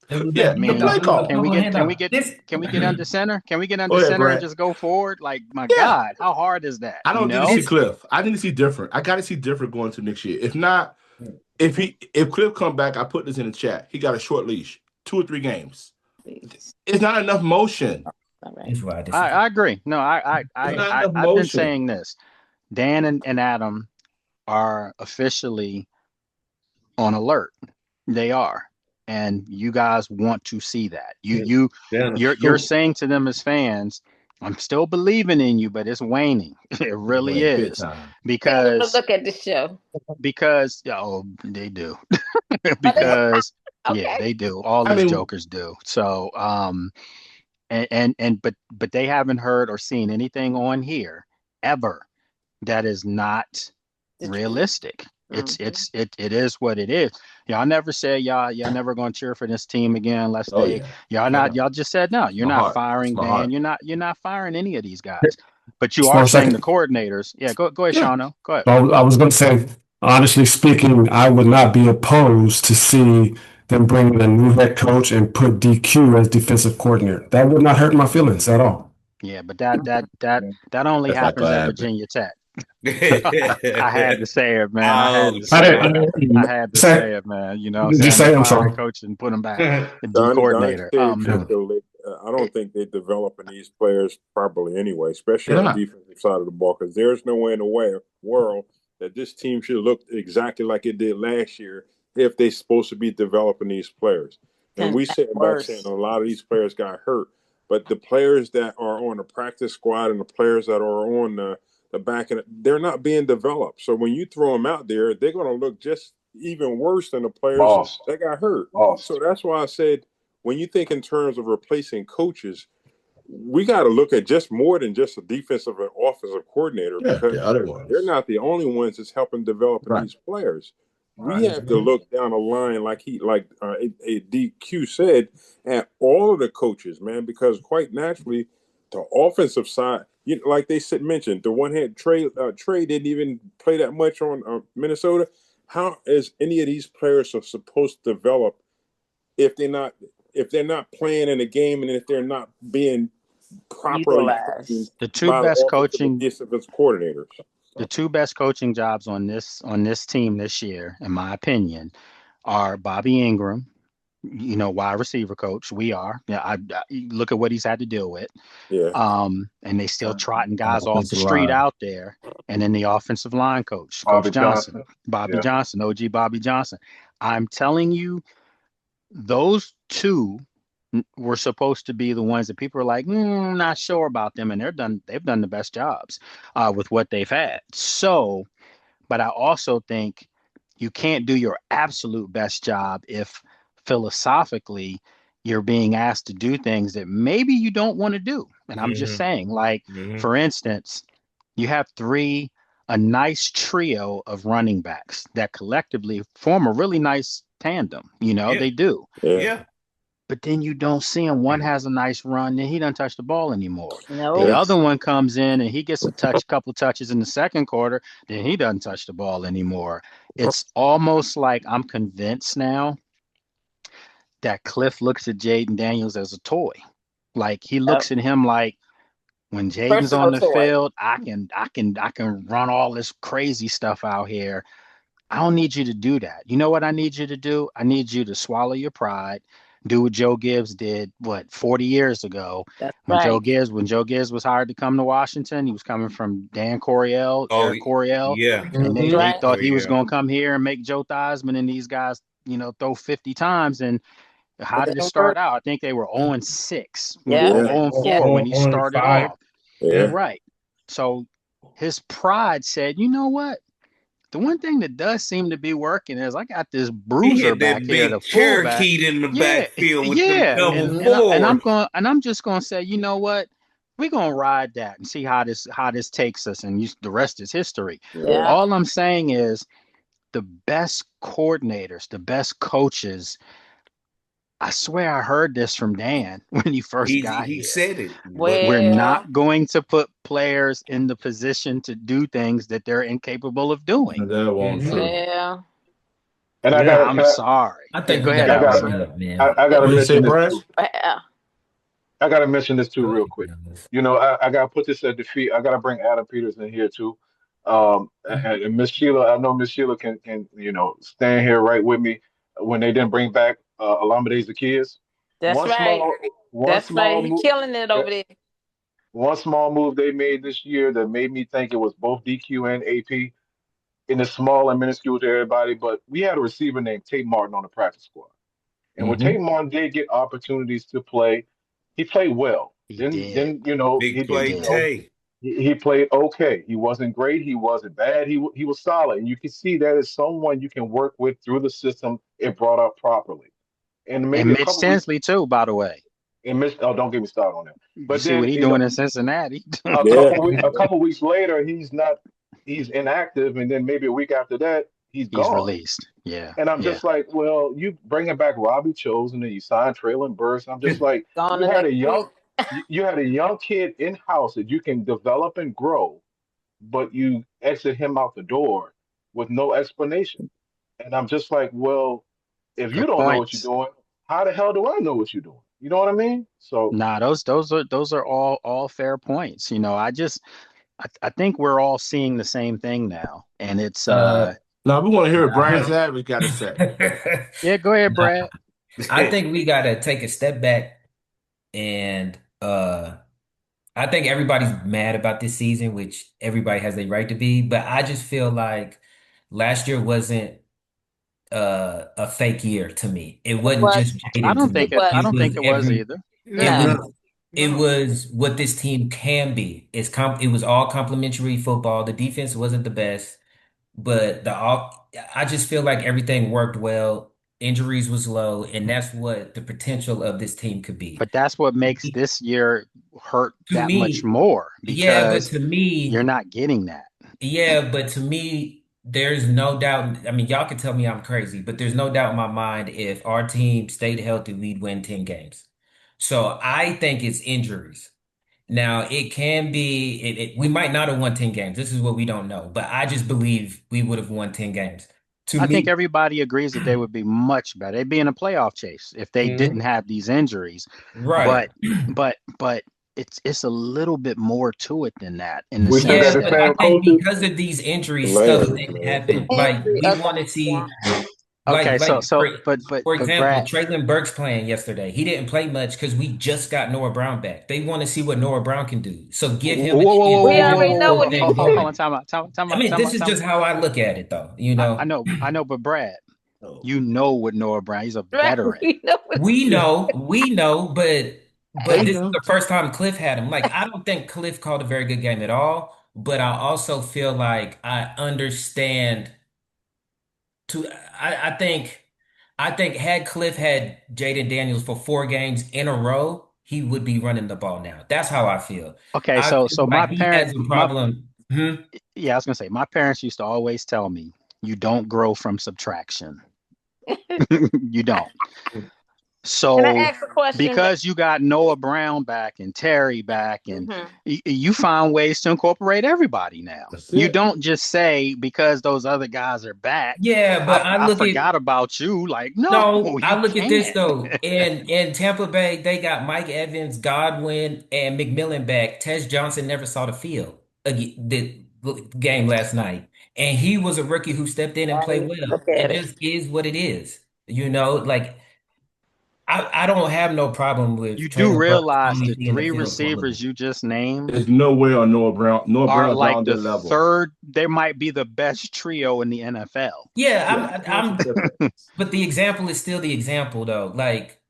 It was Yeah, I that the mean, play handoff. It was a call. can we fumble get can we handoff. get This. can we get under center? Can we get Go under ahead, center and Brad. just go forward? Like my Yeah. God, how hard is that? I You don't need to see know? It's. Cliff. I need to see different. I got to see different going to next year. If not, if Cliff come back, I put this in the chat. He got a short leash, 2 or 3 games. Please. It's not enough motion. All right. It's why I I disagree. agree. No, It's not I enough I've been motion. saying this. Dan and Adam, are officially on alert. They are. And you guys want to see that. You're saying to them as fans, I'm still believing in you, but it's waning. It really Wait, big is. time. Tell them to Because look at the show. they do. Oh, Because yeah, okay. they do. All I these mean, jokers do. So but they haven't heard or seen anything on here ever that is not The truth. realistic. It is what it is. Y'all never said y'all never gonna cheer for this team again unless oh they yeah, y'all just said no, it's you're my not heart. It's firing my Dan, heart. you're not firing any of these guys. But you Just are one saying the second. coordinators. Yeah, go ahead, Yeah. Shauno. Go ahead. I was going to say, honestly speaking, I would not be opposed to see them bring in a new head coach and put DQ as defensive coordinator. That would not hurt my feelings at all. Yeah, but that only That's not happens gonna at happen. Virginia Tech. I had to say it, man. I had Oh to I say didn't, it. I shit. didn't I had to say. say it, man. You know what I'm Did you saying? They say? I'm fired sorry. coach and put him back. The D Donnie coordinator. tell you the truth, though. I don't think they're developing these players properly anyway, especially They're on the not. defensive side of the ball, because there's no way in the world that this team should look exactly like it did last year if they're supposed to be developing these players. And And we that's sitting back saying worse. a lot of these players got hurt, but the players that are on the practice squad and the players that are on the back end, they're not being developed. So when you throw them out there, they're going to look just even worse than the players Lost. that got hurt. Lost. So that's why I said when you think in terms of replacing coaches, we got to look at just more than just a defensive and offensive coordinator, Yeah, because the other they're ones. not the only ones that's helping developing Right. these players. We Right. have to look down the line, like a DQ said, at all of the coaches, man, because quite naturally, the offensive side, like they said, mentioned, the one hand Trey didn't even play that much on Minnesota. How is any of these players are supposed to develop if they're not playing in a game, and if they're not being properly trained Utilize. The two by the best offensive and coaching defensive coordinators? the two best coaching jobs on this team this year, in my opinion, are Bobby Ingram, wide receiver coach. We are. Yeah, I look at what he's had to deal with. Yeah. And they still trotting guys off the Offensive street line. out there. And then the offensive line coach, Coach Bobby Johnson, Johnson. Bobby Yeah. Johnson, OG Bobby Johnson. I'm telling you, those two were supposed to be the ones that people are like, not sure about them, and they've done the best jobs with what they've had. So, but I also think you can't do your absolute best job if philosophically you're being asked to do things that maybe you don't want to do. And I'm just saying, like, for instance, you have a nice trio of running backs that collectively form a really nice tandem. Yeah. They do. Yeah. But then you don't see him. One has a nice run, then he doesn't touch the ball anymore. The No. other one comes in and he gets couple touches in the second quarter, then he doesn't touch the ball anymore. It's almost like I'm convinced now that Cliff looks at Jaden Daniels as a toy. Like he looks at him like, when Jaden's on Personal the toy. field, I can run all this crazy stuff out here. I don't need you to do that. You know what I need you to do? I need you to swallow your pride, do what Joe Gibbs did, 40 years ago. That's When Joe right. Gibbs was hired to come to Washington, he was coming from Dan Coryell, Oh, Eric Coryell, yeah. and That's they right. thought Oh, he was yeah. going to come here and make Joe Theismann and these guys, throw 50 times. And how It did it didn't start work. out? I think they were 0-6, Yeah. or Yeah. 0-4 when he On started 5. off. Yeah. Right. So his pride said, you know what? The one thing that does seem to be working is I got this He bruiser had back that here, the big fullback. Cherokee in the Yeah, backfield with them yeah. double And fours. I'm just gonna say, you know what? We're gonna ride that and see how this takes us, and the rest is history. Yeah. All I'm saying is the best coordinators, the best coaches. I swear I heard this from Dan when he first got He here. said it, but We're Well, not going to put players in the position to do things that they're incapable of doing. That won't true. well, And I Yeah, gotta, I'm sorry. I Yeah, think go we ahead, and I gotta gotta, bring Alfred. it up, man. I gotta What you say, mention this Brad? too. well. I gotta mention this too Go real ahead, quick. fellas. I gotta put this at defeat. I gotta bring Adam Peters in here too. And Miss Sheila, I know Miss Sheila can stand here right with me when they didn't bring back Olamide's the kids. That's One right. small, one That's right. small He move. killing it over there. One small move they made this year that made me think it was both DQ and AP. and it's small and minuscule to everybody, but we had a receiver named Tate Martin on the practice squad. And when Tate Martin did get opportunities to play, he played well. He Then did. then you know Big He play you did. know Tay. he played okay. He wasn't great. He wasn't bad. He was solid, and you can see that is someone you can work with through the system if brought up properly. And maybe And a Mitch couple weeks Tinsley too, by the way. and miss. Oh, don't get me started on that. You But see what then he doing in Cincinnati. Yeah. a couple weeks later, he's inactive, and then maybe a week after that, he's He's gone. released. Yeah. And I'm Yeah. just like, well, you bringing back Robbie Chosen and you signed Traylon Burks. I'm just like, Gone you the had a next young week. you had a young kid in house that you can develop and grow, but you exit him out the door with no explanation. And I'm just like, well, if you Good don't know what you're points. doing, how the hell do I know what you're doing? You know what I mean? So Nah, those are all fair points. I think we're all seeing the same thing now. And it's Uh, Now we want to hear what Brian I, Savage got to say. yeah, go ahead, Brad. I think we gotta take a step back and I think everybody's mad about this season, which everybody has a right to be, but I just feel like last year wasn't a fake year to me. It It wasn't was. just I jaded to don't It think me. it I was. It don't think was it was every either. it No. was it was what this team can be. It was all complimentary football. The defense wasn't the best, but I just feel like everything worked well. Injuries was low, and that's what the potential of this team could be. But that's what makes this year hurt To that much me, more yeah, but because to you're me, not getting that. yeah, but to me, there's no doubt. I mean, y'all can tell me I'm crazy, but there's no doubt in my mind if our team stayed healthy, we'd win 10 games. So I think it's injuries. Now, it can be, we might not have won 10 games. This is what we don't know, but I just believe we would have won 10 games. To I think me, everybody agrees that they would be much better. They'd be in a playoff chase if they Mhm. didn't have these injuries. Right. But it's a little bit more to it than that in the we still got sense Yeah, the but that I same think coaches. because of these injuries, stuff Layers, didn't man. happen. Like Injury. we Okay. want to Yeah. see, okay, like so for but example, Brad, Traylon Burks playing yesterday. He didn't play much because we just got Noah Brown back. They want to see what Noah Brown can do. So give whoa, him a whoa, whoa, chance whoa, to We whoa, get whoa, already this whoa, know whoa, what whole he whoa, thing can hold do. on, going. time I out, mean, time this out, is time just out. how I look at it, though. I know, but Brad, you know what Noah Brown, he's a Right. veteran. We know what he can We know, but We this is know. the first time Cliff had him. Like, I don't think Cliff called a very good game at all, but I also feel like I understand to I think had Cliff had Jaden Daniels for 4 games in a row, he would be running the ball now. That's how I feel. Okay, I so feel so like he has a problem. Hmm? yeah, I was gonna say my parents used to always tell me you don't grow from subtraction. You don't. Can I So ask a question? because you got Noah Brown back and Terry back, and Mm-hmm. you found ways to incorporate everybody now. That's You it. don't just say because those other guys are back, Yeah, but I I look at forgot about you. Like, no, no, I you look at this can't. though. In Tampa Bay, they got Mike Evans, Godwin, and McMillan back. Tez Johnson never saw the field the game last night, and he was a rookie who stepped in and played Right. well. Look at It it. just is what it is. Like I don't have no problem with You do Traylon Burks realize only the seeing the three field for a little receivers bit. you just named There's no way on Noah Brown. Noah are Brown's not like on the their level. third, they might be the best trio in the NFL. Yeah, Yeah, that's different. but the example is still the example though.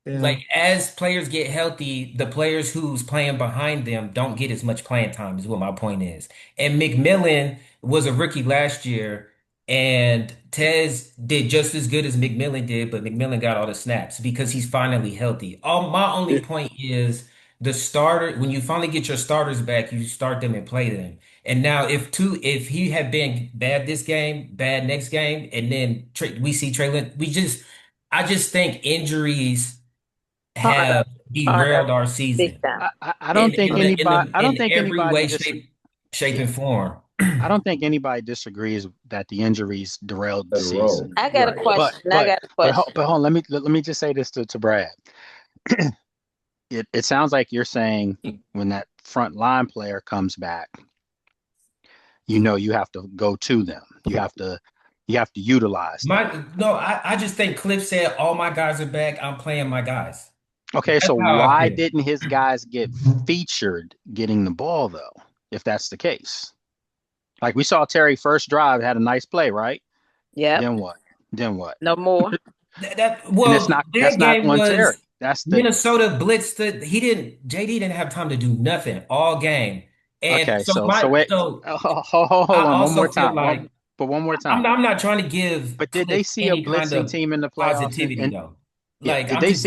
Yeah. As players get healthy, the players who's playing behind them don't get as much playing time, is what my point is. And McMillan was a rookie last year, and Tez did just as good as McMillan did, but McMillan got all the snaps because he's finally healthy. All my only point is the starter, when you finally get your starters back, you start them and play them. And now, if he had been bad this game, bad next game, and then we see Traylon, I just think injuries Part of have part of derailed our big season time. I don't think anybody I don't in think every anybody way, dis shape, yeah, and form. I don't think anybody disagrees that the injuries derailed the At a row. season. I got a Right. But question. I but got a question. but hold on, let me just say this to Brad. It sounds like you're saying when that front line player comes back, you have to go to them. You have to utilize them. No, I just think Cliff said all my guys are back. I'm playing my guys. Okay, That's so how I why feel. didn't his guys get featured getting the ball though, if that's the case? Like we saw Terry first drive had a nice play, right? Yep. Then what? Then what? No more. And that's That not game on Terry. was That's the Minnesota blitzed. JD didn't have time to do nothing all game, and okay. So wait. Hold I on. One also more feel time. like One more time. I'm not trying to give But did they Cliff see a any kind blitzing of team in the playoffs? positivity though. Yeah, Like I'm just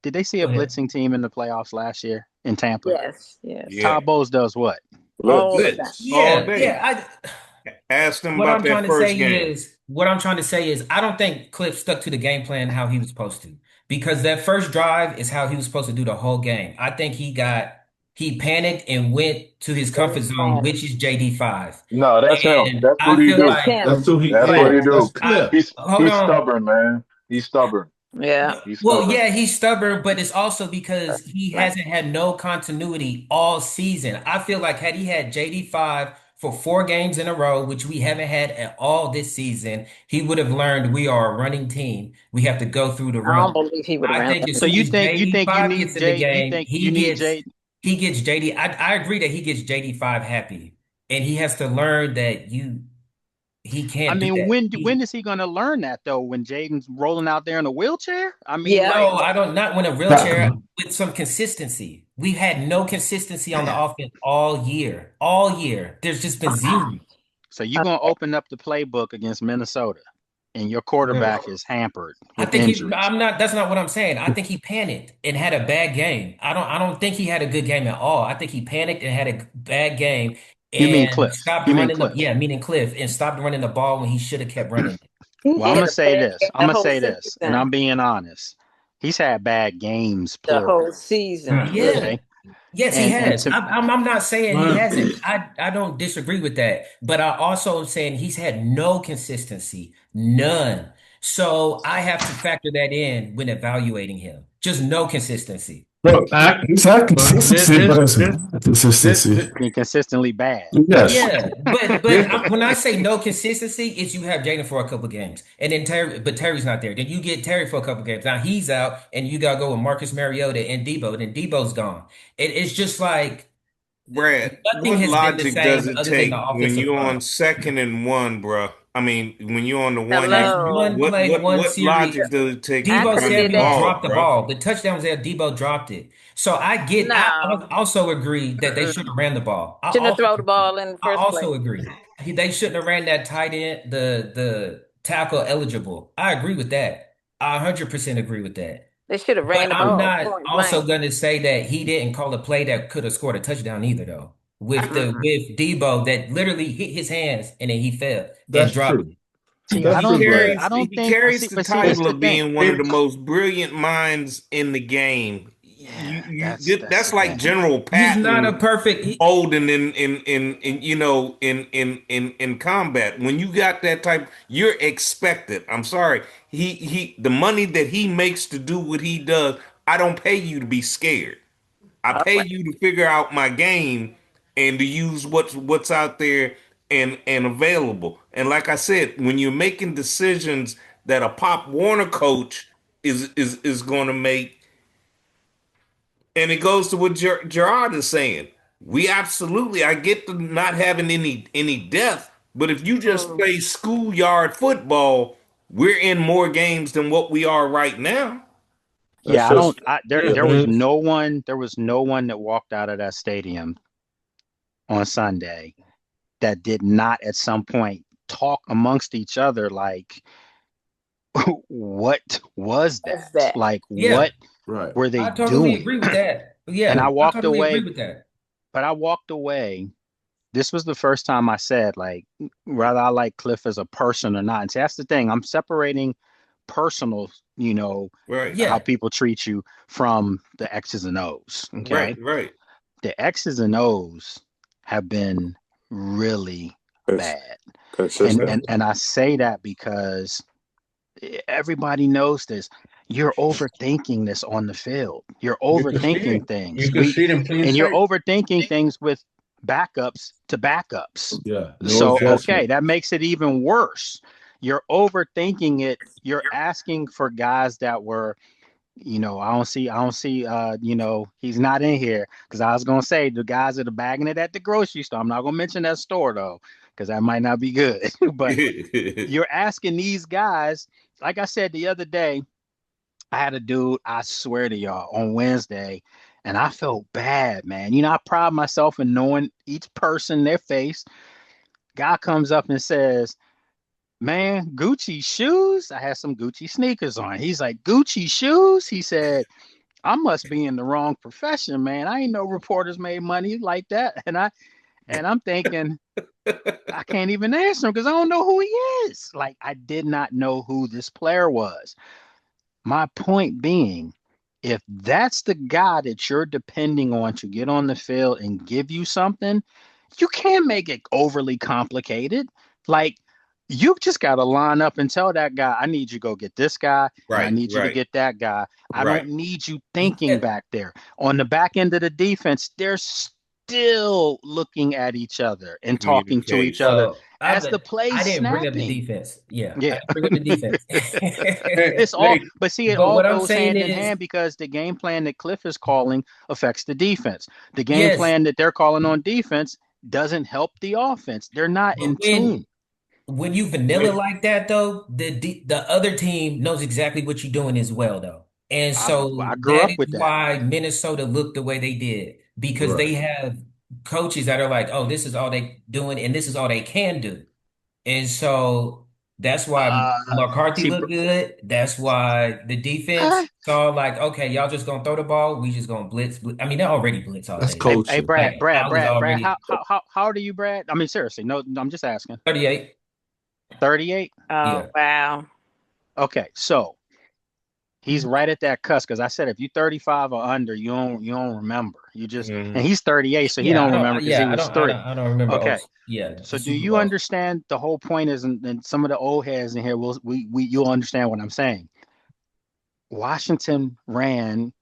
did they see a go ahead. blitzing team in the playoffs last year in Tampa? Yes. Yes. Yeah. Todd Bowles does what? All the time. Blitz all Yeah, day. yeah. Ask them What about I'm that trying to first say game. is I don't think Cliff stuck to the game plan how he was supposed to because that first drive is how he was supposed to do the whole game. I think he panicked and went to his comfort zone, which is JD5. No, that's him. And That's what I he feel do. That's like him. That's who he That's what he is. That's do. Cliff. hold He's on. stubborn, man. He's stubborn. Yeah. He's Well, stubborn. yeah, he's stubborn, but it's also because he Right. hasn't had no continuity all season. I feel like had he had JD5 for 4 games in a row, which we haven't had at all this season, he would have learned we are a running team. We have to go through the I don't run. believe he would have I ran think as So soon you as think you JD5 need gets in the Jay? You game, think you need Jay? he gets JD. I agree that he gets JD5 happy, and he has to learn that he I can't do mean, that. when is he going to learn that though? When Jaden's rolling out there in a wheelchair? I mean, Yeah. like, No, I don't. Not when a wheelchair with some consistency. We've had no consistency on the offense all year. All year, there's just been zero. so you're going to open up the playbook against Minnesota, and your quarterback is hampered I with think injuries. I'm not. That's not what I'm saying. I think he panicked and had a bad game. I don't think he had a good game at all. I think he panicked and had a bad game You mean and Cliff? stopped You mean running the. Cliff? Yeah, meaning Cliff and stopped running the ball when he should have kept running. He Well, I'm had gonna a say bad this. game I'm the gonna whole say this, and season. I'm being honest. He's had bad games, The whole plural. season. Yeah. Okay, Yes, he and has. to I'm not saying he hasn't. I don't disagree with that, but I also am saying he's had no consistency, none. So I have to factor that in when evaluating him. Just no consistency. Look, he's had consistency, but it's This, consistency. being consistently bad. Yes. Yeah, but this, when I say no consistency, it's you have Jaden for a couple games, and then Terry's not there. Then you get Terry for a couple games. Now he's out, and you gotta go with Marcus Mariota and Debo. Then Debo's gone. It's just like Brad, nothing what has been the logic does same it other than the take when offensive you're line. on 2nd and 1, bro? I mean, when you're on the 1 unit, Hello. One play, one what series. logic does it take to I Debo could have run the said did we that. ball, dropped the bro? ball. The touchdown was there. Debo dropped it. So I No. also agree that they should have ran the ball. Shouldn't have thrown the ball in the I first place. also agree. They shouldn't have ran that tight end, the tackle eligible. I agree with that. I 100% agree with that. They should have ran But the I'm ball not point also blank. going to say that he didn't call a play that could have scored a touchdown either, though. With Debo that literally hit his hands and then he fell and That's dropped true. it. See, That's true, Brad. I He don't think. carries the But see, this title the of thing. being one of the most brilliant minds in the game. Yeah, that's That's the like thing. General He's not a Patton perfect. holding in in combat. When you got that type, you're expected. I'm sorry. The money that he makes to do what he does, I don't pay you to be scared. I All pay right. you to figure out my game and to use what's out there and available. And like I said, when you're making decisions that a Pop Warner coach is going to make, and it goes to what Gerard is saying. We absolutely, I get to not having any depth, but if you just play schoolyard football, we're in more games than what we are right now. That's Yeah, I don't. just There was no one. There was no one that walked out of that stadium on Sunday that did not at some point talk amongst each other like, what was That's that? that. Like, Yeah, what Right. were they I totally agree doing? with that. And I Yeah, I walked totally agree away, with that. but I walked away. This was the first time I said, like, whether I like Cliff as a person or not. And see, that's the thing. I'm separating personal, Right, how Yeah, people treat you from the X's and O's. right, Okay. right. The X's and O's have been really Cons- bad. consistent. And I say that because everybody knows this. You're overthinking this on the field. You're you can see it. overthinking things. You can see it in plain And you're sight. overthinking things with backups to backups. Yeah. No So, okay, adjustment. that makes it even worse. You're overthinking it. You're asking for guys that were I don't see, he's not in here because I was gonna say the guys that are bagging it at the grocery store. I'm not gonna mention that store though, because that might not be good. But you're asking these guys, like I said the other day, I had a dude, I swear to y'all, on Wednesday, and I felt bad, man. I pride myself in knowing each person, their face. Guy comes up and says, man, Gucci shoes. I had some Gucci sneakers on. He's like, Gucci shoes? He said, I must be in the wrong profession, man. I ain't know reporters made money like that. And I'm thinking, I can't even answer him because I don't know who he is. Like, I did not know who this player was. My point being, if that's the guy that you're depending on to get on the field and give you something, you can't make it overly complicated. Like, you just got to line up and tell that guy, I need you to go get this guy, and I need you to get that guy. I don't need you thinking back there. On the back end of the defense, they're still looking at each other and talking to each other as the play's I didn't bring up the snapping. defense. Yeah. Yeah. I didn't bring up the defense. It's all, but see, it But all what I'm goes saying hand in is- hand because the game plan that Cliff is calling affects the defense. The game Yes. plan that they're calling on defense doesn't help the offense. They're not in tune. When you vanilla like that, though, the other team knows exactly what you're doing as well, though. And so I grew that up is with that. why Minnesota looked the way they did, because they have coaches that are like, oh, this is all they doing, and this is all they can do. And so that's why McCarthy see, looked good. That's why the defense saw like, okay, y'all just gonna throw the ball. We just gonna blitz. I mean, they're already blitz all That's day. coaching. Hey, Brad, Like, Brad, I was Brad, already how old are you, Brad? I mean, seriously, no, I'm just asking. 38. 38? Oh, Yeah. wow. Okay, so he's right at that cusp because I said if you 35 or under, you don't remember. You just and he's 38, so he don't remember because he was 3. I don't remember. Okay. Yeah. So the do Super you Bowl. understand the whole point is, and some of the old heads in here you'll understand what I'm saying. Washington ran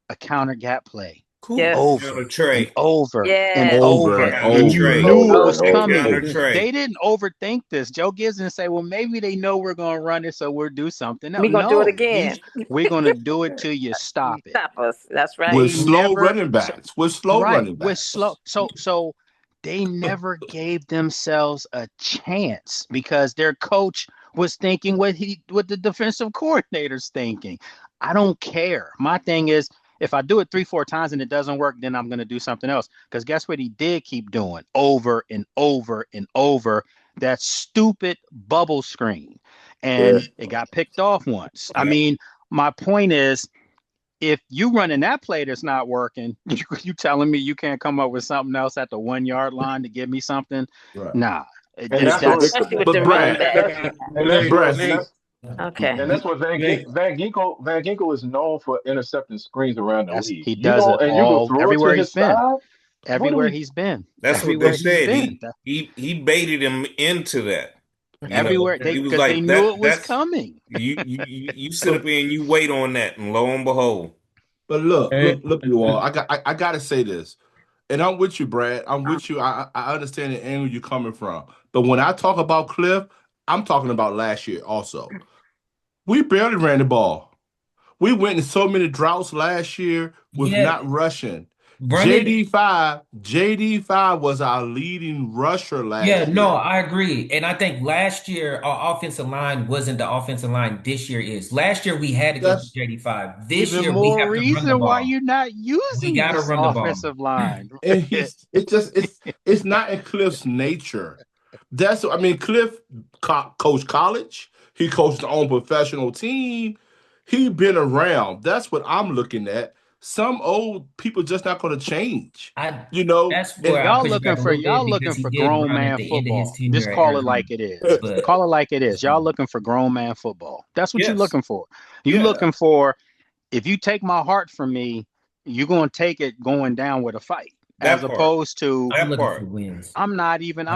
a counter gap play Yes. over and over and Yes. over, and and you over. knew it was Over. coming. Counter-trade. They didn't overthink this. Joe Gibbs didn't say, well, maybe they know we're going to run it, so we'll do something. No, We're going to do it again. we're going to do it till you stop it. Stop us. That's right. With They slow never- running backs. With slow Right, running with backs. slow. So they never gave themselves a chance because their coach was thinking what the defensive coordinator's thinking. I don't care. My thing is, if I do it 3-4 times and it doesn't work, then I'm going to do something else. Because guess what he did keep doing over and over and over? That stupid bubble screen. And it got picked off once. I mean, my point is, if you running that play that's not working, you telling me you can't come up with something else at the 1 yard line to give me something? Right. Nah. And that's Especially with But the Brad, running back. Okay. And that's what Van Ginkel is known for intercepting screens around the league. He does it and you go throw everywhere it to he's his been. side. Everywhere he's been. That's what Everywhere they he's said. been. He baited him into that. Everywhere because they knew it was coming. You sit up here and you wait on that, and lo and behold. But look, you all. I gotta say this, and I'm with you, Brad. I'm with you. I understand the angle you're coming from. But when I talk about Cliff, I'm talking about last year also. We barely ran the ball. We went in so many droughts last year with not rushing. JD5 was our leading rusher last year. Yeah, no, I agree. And I think last year our offensive line wasn't the offensive line this year is. Last year we had to go to JD5. This Even year more we have to run the reason ball. why you're not using gotta this run the ball. offensive line. And it's not in Cliff's nature. Cliff coached college. He coached his own professional team. He been around. That's what I'm looking at. Some old people just not going to change. That's where y'all looking for grown man football. Just call it like it is. Call it like it is. Y'all looking for grown man football. That's what you're looking for. You're looking for, if you take my heart from me, you're going to take it going down with a fight. As opposed to I'm not even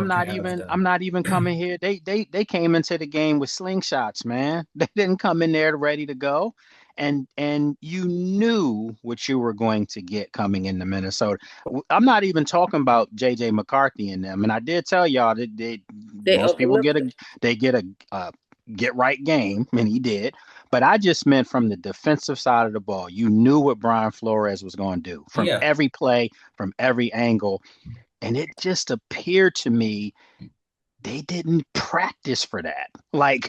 coming here. They came into the game with slingshots, man. They didn't come in there ready to go. And you knew what you were going to get coming into Minnesota. I'm not even talking about JJ McCarthy and them. And I did tell y'all that most people get a get right game, and he did. But I just meant from the defensive side of the ball. You knew what Brian Flores was going to do from Yeah. every play, from every angle. And it just appeared to me they didn't practice for that. Like,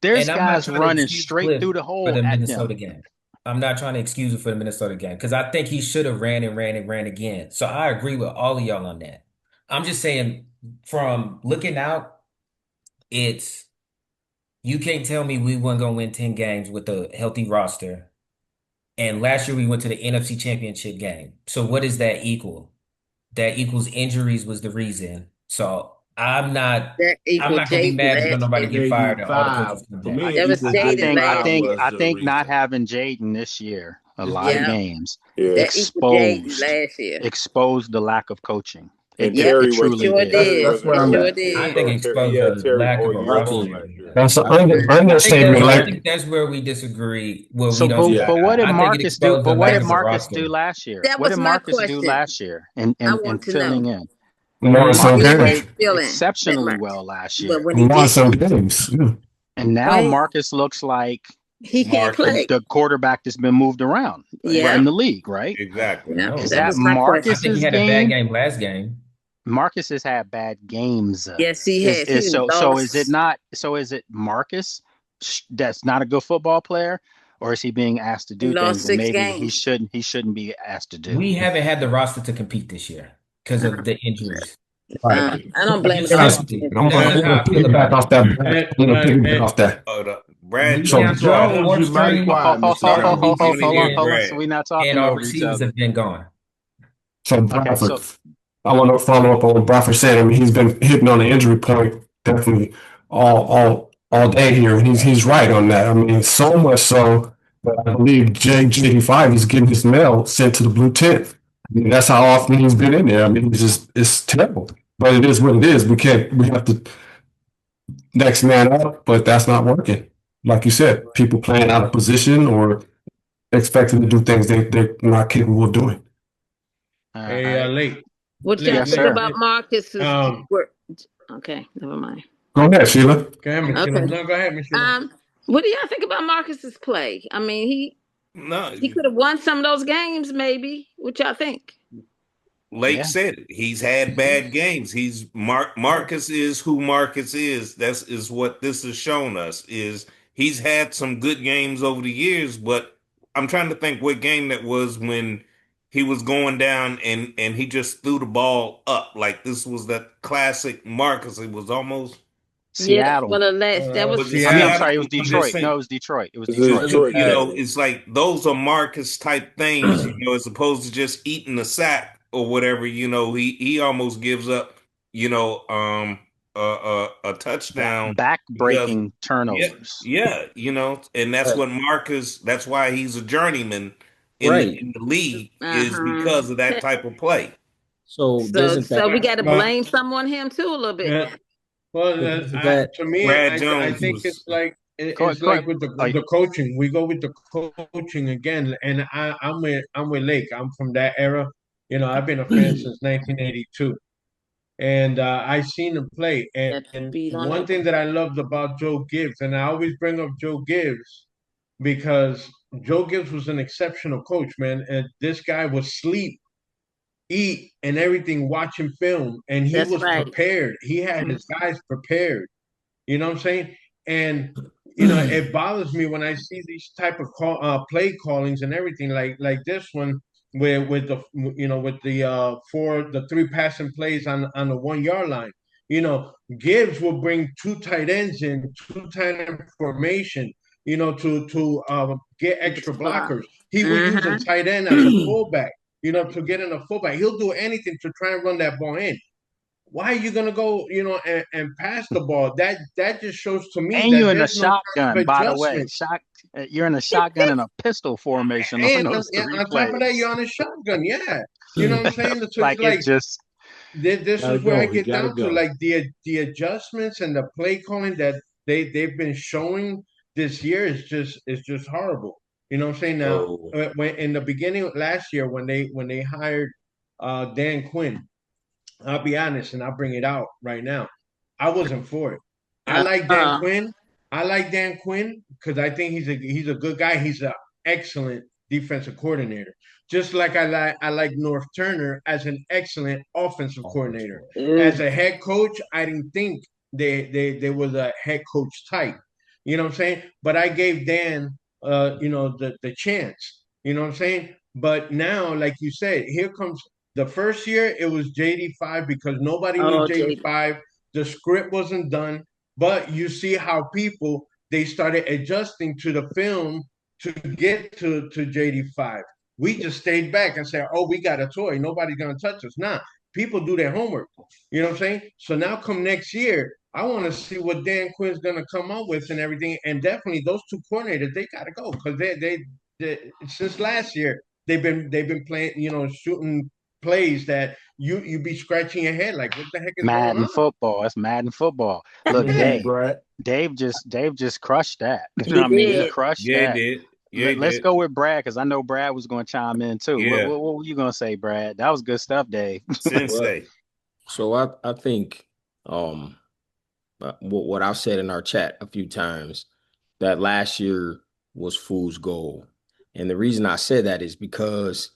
there's And I'm not guys trying to running excuse straight Cliff through the for hole the at Minnesota them. game. I'm not trying to excuse him for the Minnesota game because I think he should have ran and ran and ran again. So I agree with all of y'all on that. I'm just saying, from looking out, it's you can't tell me we weren't gonna win 10 games with a healthy roster. And last year we went to the NFC Championship game. So what does that equal? That equals injuries was the reason. So That I'm equaled not gonna be Jaden mad if don't last nobody year. get fired JD and all the five coaches come for back. me. That was Equals I Jaden JD think I last five think year. was I the think not reason. having Jaden this year, a It's lot of Yeah, JD. games, Yeah. that equaled Jaden exposed last year. exposed the lack of coaching. And Yep, It Terry it wasn't. truly sure did. Terry did. That's wasn't where It I'm there. sure at. I did. think So he exposed had the Terry lack of all a year I long roster. last year. That's an I think understatement. I Like think that's where we disagree. Well, we So, don't see Yeah. but eye to what did eye. I think it Marcus do? exposed the But what lack did of a Marcus roster. do last year? That What was did my Marcus do question. last year in I in, in want to filling know. in? won some Marcus He games. played can't fill in that exceptionally much, well last but year, when he Won didn't, some games. Yeah. and now well, Marcus looks like he can't Marcus. play. the quarterback that's been moved around Yeah, in Right. the league, right? Exactly. yeah, No, Is that that was my I question. think he Marcus's had a bad game? game last game. Marcus has had bad games. Yes, he Is has. He is so is it lost. not? So is it Marcus that's not a good football player, or is he being asked to He do things lost that six maybe games. he shouldn't be asked to do? We haven't had the roster to compete this year because of the injuries. Right. I don't blame it Just on Guys, the simply, and I'm that's gonna, just I'm And, how gonna I feel piggyback about it. off that. and, I'm gonna piggyback and off that. Brad We So count Jones to our started. Jones, fourth you mighty string, quiet, Hold, Mr. starting Jones. defense Want to hear again, on. So Brad? we're not and talking our over each receivers other. have been gone. So Okay, Bradford, so I want to follow up on what Bradford said. I mean, he's been hitting on the injury point definitely all day here, and he's right on that. I mean, so much so that I believe JD5 is getting his mail sent to the blue tent. I mean, that's how often he's been in there. I mean, it's terrible. But it is what it is. We have to next man up, but that's not working. Like you said, people playing out of position or expecting to do things they're not capable of doing. hey, right. late, What y'all late, Yes, think late, sir. about late. Marcus's Um, work? Okay, never mind. Go ahead, Sheila. go ahead, Michelle. Okay. No, go ahead, Michelle. What do y'all think about Marcus's play? I mean, No, he could have won some of those games, maybe. What y'all think? Lake Yeah. said it. He's had bad games. He's Marcus is who Marcus is. That's is what this has shown us. Is he's had some good games over the years, but I'm trying to think what game that was when he was going down and he just threw the ball up. Like this was that classic Marcus. It was almost Yeah, Seattle. well, that was was it I mean, I'm Seattle. Seattle? sorry, it was I'm just Detroit. No, saying. it was Detroit. It was This is Detroit. Detroit. You Yeah. know, it's like those are Marcus type things, you know, as opposed to just eating a sack or whatever, you know, he almost gives up, you know, a touchdown because Back-breaking yeah, turnovers. yeah, you know, and that's what Marcus, that's why he's a journeyman Right. in the league is uh-huh. because of that type of play. So So doesn't that so we got to But blame someone him too a little bit yeah, then. well, but doesn't that to me, Brad I Jones think it's was like Go ahead, it's go ahead. like with Oh, the coaching. We go with the coaching again, and I'm with Lake. I'm from that era. You know, I've been a fan since 1982, and I've seen him play. Got And speed on one that thing one. that I loved about Joe Gibbs, and I always bring up Joe Gibbs because Joe Gibbs was an exceptional coach, man. And this guy would sleep, eat, and everything watching film, and he That's was right. prepared. He had his guys prepared. You know what I'm saying? And you know, it bothers me when I see these type of play callings and everything like this one where with the with the the three passing plays on the 1 yard line. You know, Gibbs will bring two tight ends in, two tight end formation. You know, to get extra blockers. He will use a Mm-hmm. tight end as a fullback. You know, to get in a fullback. He'll do anything to try and run that ball in. Why are you gonna go, and pass the ball? That just shows to me and that you in a there's no type shotgun, of by the way. adjustment. You're in a shotgun and a pistol formation on And those three on top of that, plays. you're on a shotgun. Yeah, you know what I'm saying. So it's Like it like just this Gotta is where I go. He get gotta down to go. like the adjustments and the play calling that they've been showing this year is just horrible. You know what I'm saying? Now, So when in the beginning of last year when they hired Dan Quinn, I'll be honest and I'll bring it out right now. I wasn't for it. I like Dan Uh, Quinn, I like Dan Quinn because I think he's a good guy. He's an excellent defensive coordinator. Just like I like North Turner as an excellent offensive coordinator. As a head coach, I didn't think they was a head coach type. You know what I'm saying? But I gave Dan the chance. You know what I'm saying? But now, like you said, here comes the first year. It was JD5 because nobody knew Oh, JD. JD5. The script wasn't done, but you see how people they started adjusting to the film to get to JD5. We just stayed back and said, "Oh, we got a toy. Nobody's gonna touch us." Nah, people do their homework. You know what I'm saying? So now, come next year, I want to see what Dan Quinn's gonna come up with and everything. And definitely, those two coordinators they gotta go because they since last year they've been playing, shooting plays that you be scratching your head like, what the heck is going Madden on? football. It's Madden football. Look, Dave just crushed that. He I mean, he did. crushed Yeah, he that. did. Yeah, he Let's did. go with Brad because I know Brad was going to chime in too. What, Yeah. what were you going to say, Brad? That was good stuff, Dave. Sensei. So I think what I've said in our chat a few times that last year was fool's gold. And the reason I said that is because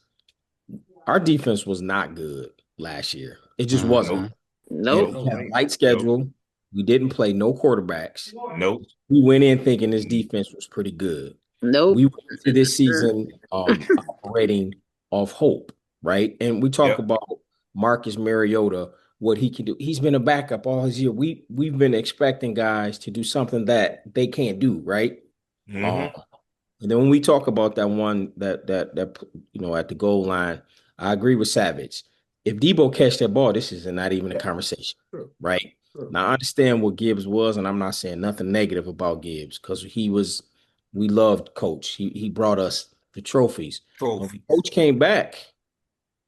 our defense was not good last year. It just wasn't. Nope. And we had a light schedule. We didn't play no quarterbacks. Nope. We went in thinking this defense was pretty good. Nope. We went into this season operating off hope, right? And we talk about Marcus Mariota, what he can do. He's been a backup all his year. We've been expecting guys to do something that they can't do, right? Mm-hmm. And then when we talk about that one that at the goal line, I agree with Savage. If Debo catch that ball, this is not even a conversation, right? Now I understand what Gibbs was, and I'm not saying nothing negative about Gibbs because we loved Coach. He brought us the trophies. When Coach came back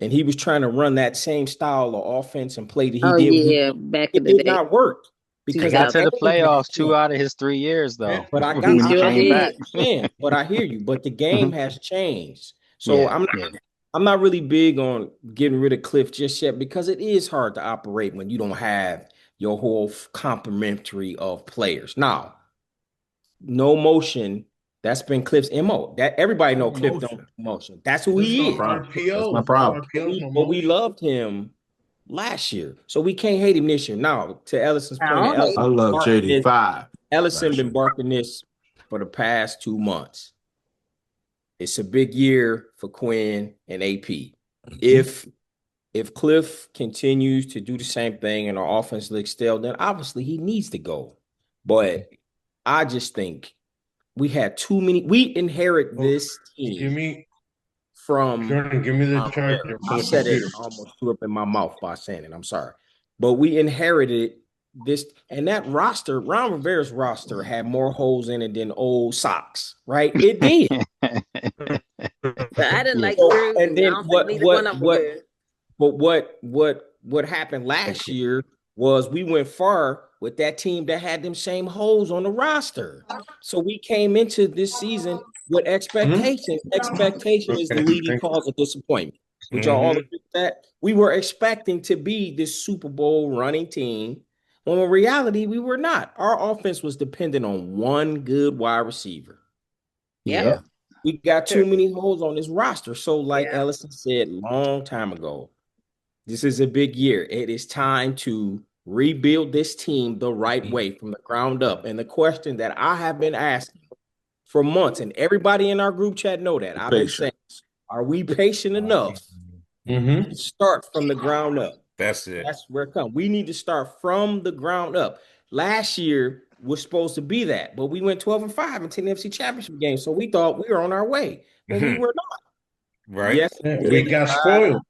and he was trying to run that same style of offense and play that he did. Yeah, back in it the did day. not work. He Because got to the the game playoffs has 2 out of his 3 years, though. But I when he came back. Man, but I hear you. But the game has changed. So I'm not really big on getting rid of Cliff just yet because it is hard to operate when you don't have your whole complementary of players. Now, no motion. That's been Cliff's MO. That everybody know Cliff don't do motion. That's who he is. That's my problem. But we loved him last year, so we can't hate him this year. Now, to Ellison's point, I love JD5. Ellison been barking this for the past 2 months. It's a big year for Quinn and AP. If Cliff continues to do the same thing and our offense looks stale, then obviously he needs to go. But I just think we had too many. We inherit this team from. Jordan, give me the charger. I said it, almost threw up in my mouth by saying it. I'm sorry, but we inherited this, and that roster, Ron Rivera's roster, had more holes in it than old socks. Right? It did. But I didn't like Drew. And then what happened last year was we went far with that team that had them same holes on the roster. So we came into this season with expectations. Expectation is the leading cause of disappointment. Would y'all all agree with that? We were expecting to be this Super Bowl running team, when in reality, we were not. Our offense was dependent on one good wide receiver. Yeah. We got too many holes on this roster. So, like Ellison said long time ago, this is a big year. It is time to rebuild this team the right way from the ground up. And the question that I have been asking for months, and everybody in our group chat know that, I've been saying, are we patient enough to start from the ground up? That's it. That's where it comes. We need to start from the ground up. Last year was supposed to be that, but we went 12-5 into the NFC Championship game, so we thought we were on our way, but we were not. Right? Yes, we got spoiled.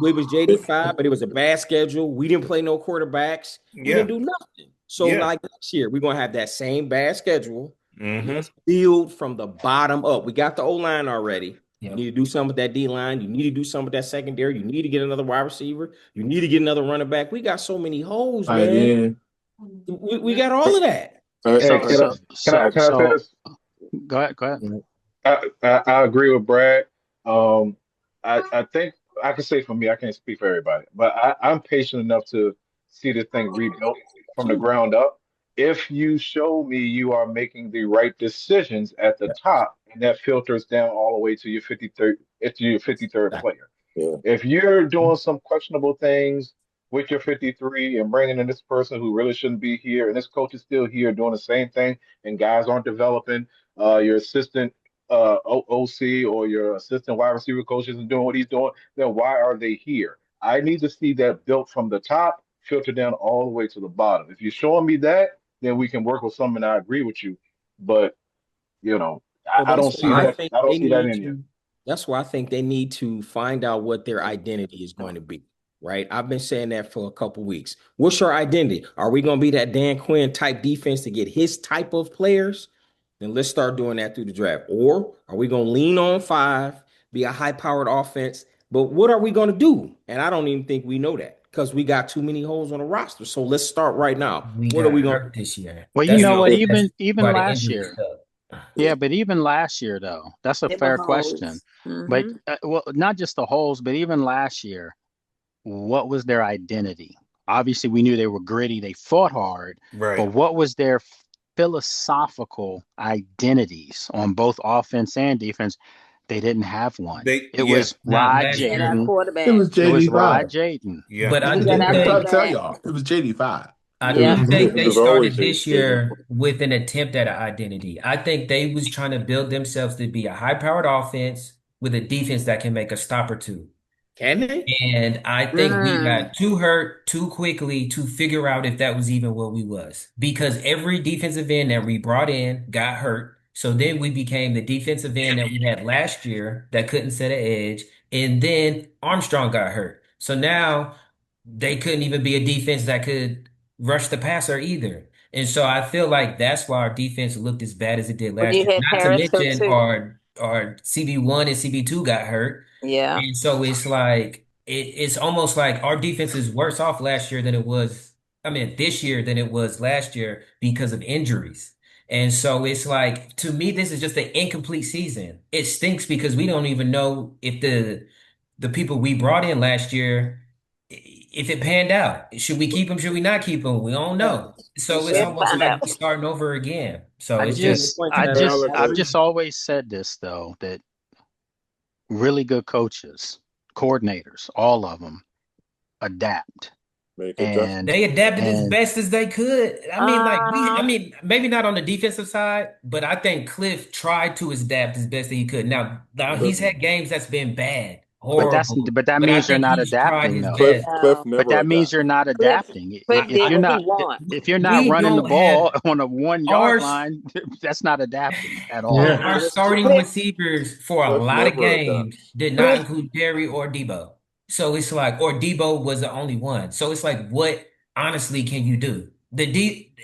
We was JD5, but it was a bad schedule. We didn't play no quarterbacks. We didn't do nothing. So like next year, we're gonna have that same bad schedule. Let's build from the bottom up. We got the O-line already. You need to do something with that D-line. You need to do something with that secondary. You need to get another wide receiver. You need to get another running back. We got so many holes, man. We got all of that. Can I say this? Go ahead. I agree with Brad. I think I can say for me, I can't speak for everybody, but I'm patient enough to see the thing rebuilt from the ground up. if you show me you are making the right decisions at the top, and that filters down all the way to your 53rd player. Yeah. If you're doing some questionable things with your 53 and bringing in this person who really shouldn't be here, and this coach is still here doing the same thing, and guys aren't developing, your assistant OC or your assistant wide receiver coach isn't doing what he's doing, then why are they here? I need to see that built from the top, filter down all the way to the bottom. If you're showing me that, then we can work with something. I agree with you, but So I don't that's see why I that. think I don't they see that need in you. to. That's why I think they need to find out what their identity is going to be. Right? I've been saying that for a couple weeks. What's your identity? Are we going to be that Dan Quinn type defense to get his type of players? Then let's start doing that through the draft. Or are we going to lean on 5, be a high-powered offense? But what are we going to do? And I don't even think we know that because we got too many holes on the roster. So let's start right now. We What are got we going to hurt this year. Well, you That's know what? that's Even why the last injury year, stuff. yeah, but even last year though, that's a They were fair question. hoes. But well, not just the holes, but even last year, what was their identity? Obviously, we knew they were gritty, they fought hard, but Right. what was their philosophical identities on both offense and defense? They didn't have one. It Yeah. was Not Rod last We got our year. Jaden. It quarterback. was It was JD Rod 5. Jaden. Yeah. But I We I'm got do our trying think to tell quarterback. y'all, it was JD 5. I Yeah. do think It they was always started this Jaden. year with an attempt at an identity. I think they was trying to build themselves to be a high-powered offense with a defense that can make a stop or two. Can they? And I think we got too hurt too quickly to figure out if that was even what we was. Because every defensive end that we brought in got hurt. So then we became the defensive end that we had last year that couldn't set an edge. And then Armstrong got hurt. So now they couldn't even be a defense that could rush the passer either. And so I feel like that's why our defense looked as bad as it did But last you year. had Not to Harris hurt mention too. our CB1 and CB2 got hurt. Yeah. And so it's like it's almost like our defense is worse off last year than it was. I mean, this year than it was last year because of injuries. And so it's like to me, this is just an incomplete season. It stinks because we don't even know if the people we brought in last year, if it panned out. Should we keep them? Should we not keep them? We don't know. So it's We'll almost find like out. we're starting over again. So I it's But to your just just, point to I that just, last I've Reality, just week, always said this though, that really good coaches, coordinators, all of them adapt. make And they adjustments. adapted as and best as they could. I Uh, mean, maybe not on the defensive side, but I think Cliff tried to adapt as best that he could. Now Cliff, he's had games that's been bad, but Cliff, horrible, but that but I means you're think not he's tried adapting his though. Cliff, best. Cliff no. But never that means you're adapts. not Cliff adapting. Cliff If did you're what he not want. if you're not We running the don't have ball on a 1 yard ours. line, that's not adapting at Yeah. all. Our starting Cliff receivers for a Cliff lot of never games adapts. did not Cliff include Jerry or Debo. So it's like, or Debo was the only one. So it's like, what honestly can you do?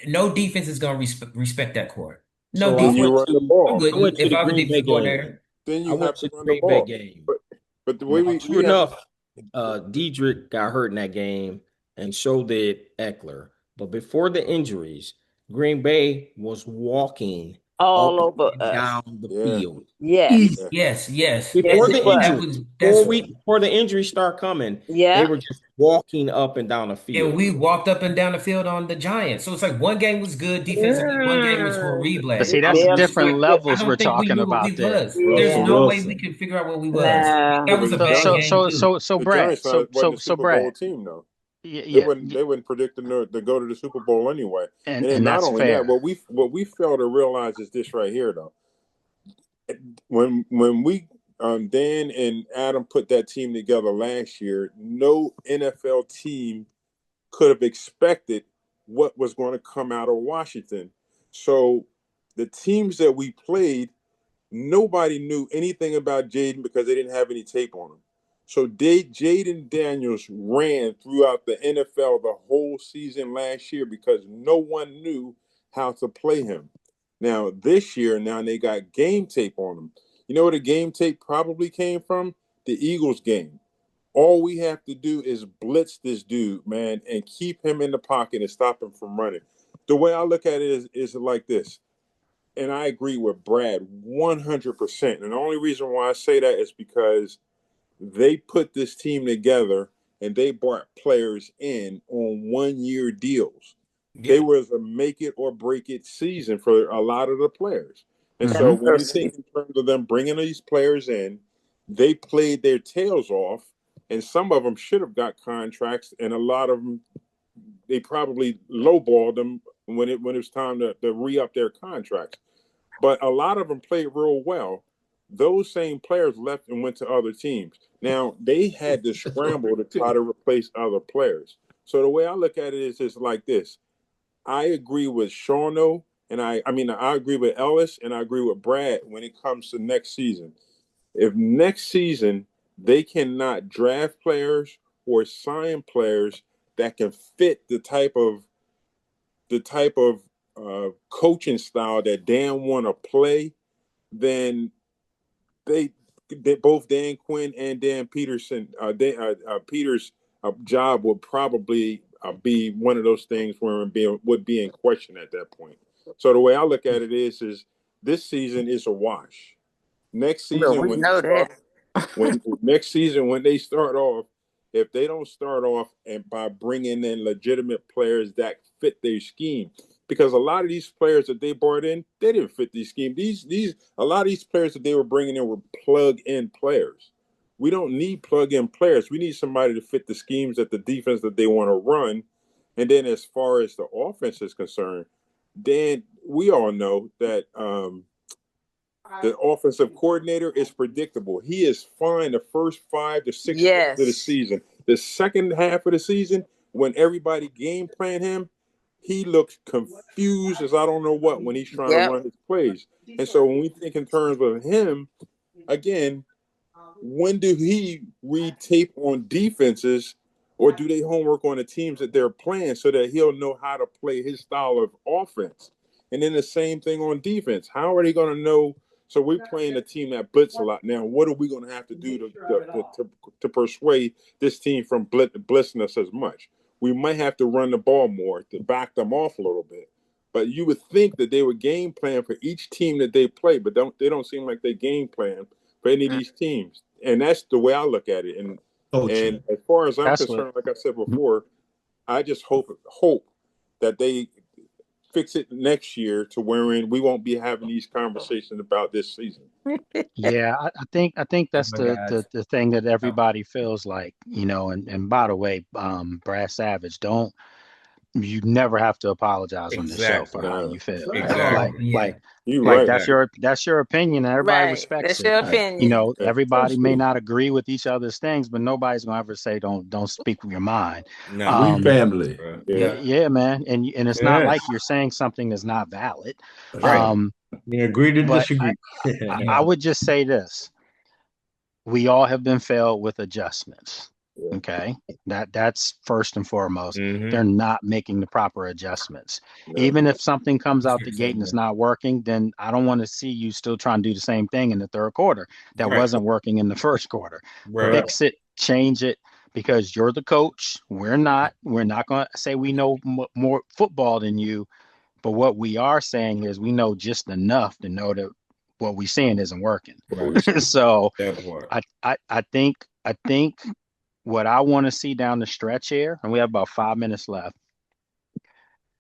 No defense is going to respect that court. No so Then I you went defense. run the to I ball. I went wouldn't to if the I was a Green Bay defensive game. coordinator. Then I you went have to to the run the Green Bay ball. game. But the way Now, we true have enough, Diedrich got hurt in that game, and so did Eckler. But before the injuries, Green Bay was walking all up over and us. down the yeah, field. Yes. Easy. yeah. Yes, yes. Yes, Before it the was. That injury, was that's before the injuries start coming, they Yeah. were just walking up and down the and field. we walked up and down the field on the Giants. So it's like one game was good defensively, one game was But horrible. see, We that's barely It's different like did good. I levels we're don't think we talking knew what we about there. was. There's Russell Yeah. no way we Wilson. could figure out what we was. No. That It was was a So bad so Giants. game so too. so so The Brad, Giants so wasn't so a so Super Bowl Brad, team though. yeah, They wouldn't predict to go to the Super Bowl anyway. And then and not that's only that, fair. what we fail to realize is this right here though. When we Dan and Adam put that team together last year, no NFL team could have expected what was going to come out of Washington. So the teams that we played, nobody knew anything about Jaden because they didn't have any tape on him. So Jaden Daniels ran throughout the NFL the whole season last year because no one knew how to play him. Now this year, now they got game tape on him. You know where the game tape probably came from? The Eagles game. All we have to do is blitz this dude, man, and keep him in the pocket and stop him from running. The way I look at it is like this, and I agree with Brad 100%. And the only reason why I say that is because they put this team together and they brought players in on 1 year deals. It was a make it or break it season for a lot of the players. And so when you think in terms of them bringing these players in, they played their tails off, and some of them should have got contracts, and a lot of them, they probably lowballed them when it was time to re-up their contracts. But a lot of them played real well. Those same players left and went to other teams. Now, they had to scramble to try to replace other players. So the way I look at it is just like this. I agree with Shauno, and I agree with Ellis, and I agree with Brad when it comes to next season. If next season they cannot draft players or sign players that can fit the type of coaching style that Dan want to play, then they both Dan Quinn and Dan Peterson, Peter's job would probably be one of those things where it would be in question at that point. So the way I look at it is this season is a wash. Next season, when they start off, if they don't start off and by bringing in legitimate players that fit their scheme, because a lot of these players that they brought in, they didn't fit these scheme. A lot of these players that they were bringing in were plug-in players. We don't need plug-in players. We need somebody to fit the schemes that the defense that they want to run. And then as far as the offense is concerned, then we all know that the offensive coordinator is predictable. He is fine the first 5 to 6 weeks of the season. The second half of the season, when everybody game plan him, he looks confused as I don't know what when he's trying to run his plays. And so when we think in terms of him, again, when do he read tape on defenses or do they homework on the teams that they're playing so that he'll know how to play his style of offense? And then the same thing on defense. How are they going to know? So we're playing a team that blitz a lot. Now, what are we going to have to do to persuade this team from blitzing us as much? We might have to run the ball more to back them off a little bit. But you would think that they would game plan for each team that they play, but they don't seem like they game plan for any of these teams. And that's the way I look at it. And as far as I'm concerned, like I said before, I just hope that they fix it next year to wherein we won't be having these conversations about this season. Yeah, I think that's the thing that everybody feels like, and by the way, Brad Savage, you never have to apologize on the show for how you feel. Exactly. Like that's your opinion. Everybody respects it. That's your opinion. Everybody may not agree with each other's things, but nobody's gonna ever say don't speak with your mind. No, we family. Yeah, man. And it's not like you're saying something that's not valid. We agree to disagree. I would just say this. We all have been failed with adjustments. Okay, that's first and foremost. They're not making the proper adjustments. Even if something comes out the gate and it's not working, then I don't want to see you still trying to do the same thing in the third quarter that wasn't working in the first quarter. Fix it, change it, because you're the coach. We're not going to say we know more football than you, but what we are saying is we know just enough to know that what we're saying isn't working. So I think what I want to see down the stretch here, and we have about 5 minutes left.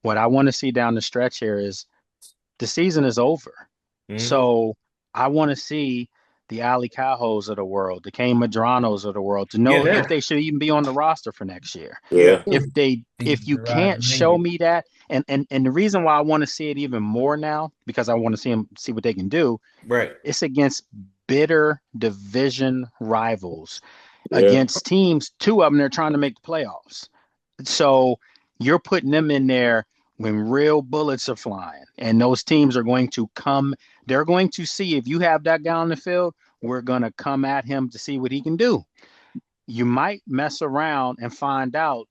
What I want to see down the stretch here is the season is over. So I want to see the Ali Cajos of the world, the Kane Madranos of the world, to know if they should even be on the roster for next year. If you can't show me that, and the reason why I want to see it even more now, because I want to see what they can do. It's against bitter division rivals. Against teams, 2 of them, they're trying to make the playoffs. So you're putting them in there when real bullets are flying, and those teams are going to come. They're going to see if you have that guy on the field, we're going to come at him to see what he can do. You might mess around and find out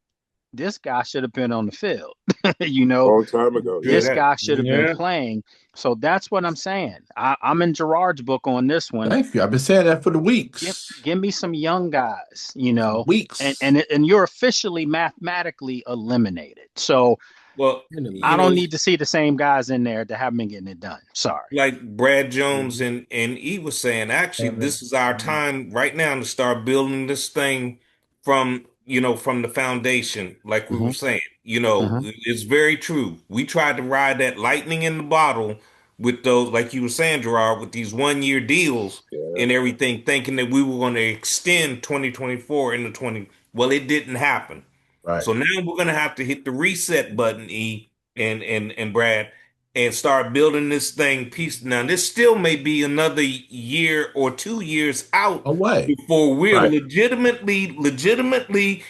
this guy should have been on the field. Long time ago. This guy should have been playing. So that's what I'm saying. I'm in Gerard's book on this one. Thank you. I've been saying that for the weeks. Give me some young guys, Weeks. And you're officially mathematically eliminated. So I don't need to see the same guys in there that haven't been getting it done. Sorry. Like Brad Jones and E was saying, actually, this is our time right now to start building this thing from the foundation, like we were saying. You know, Mm-hmm. it's very true. We tried to ride that lightning in the bottle with those, like you were saying, Gerard, with these 1 year deals Yeah. and everything, thinking that we were going to extend 2024 into 20. Well, it didn't happen. Right. So now we're going to have to hit the reset button, E and Brad, and start building this thing piece. Now, this still may be another year or 2 years out Away. before we're Right. legitimately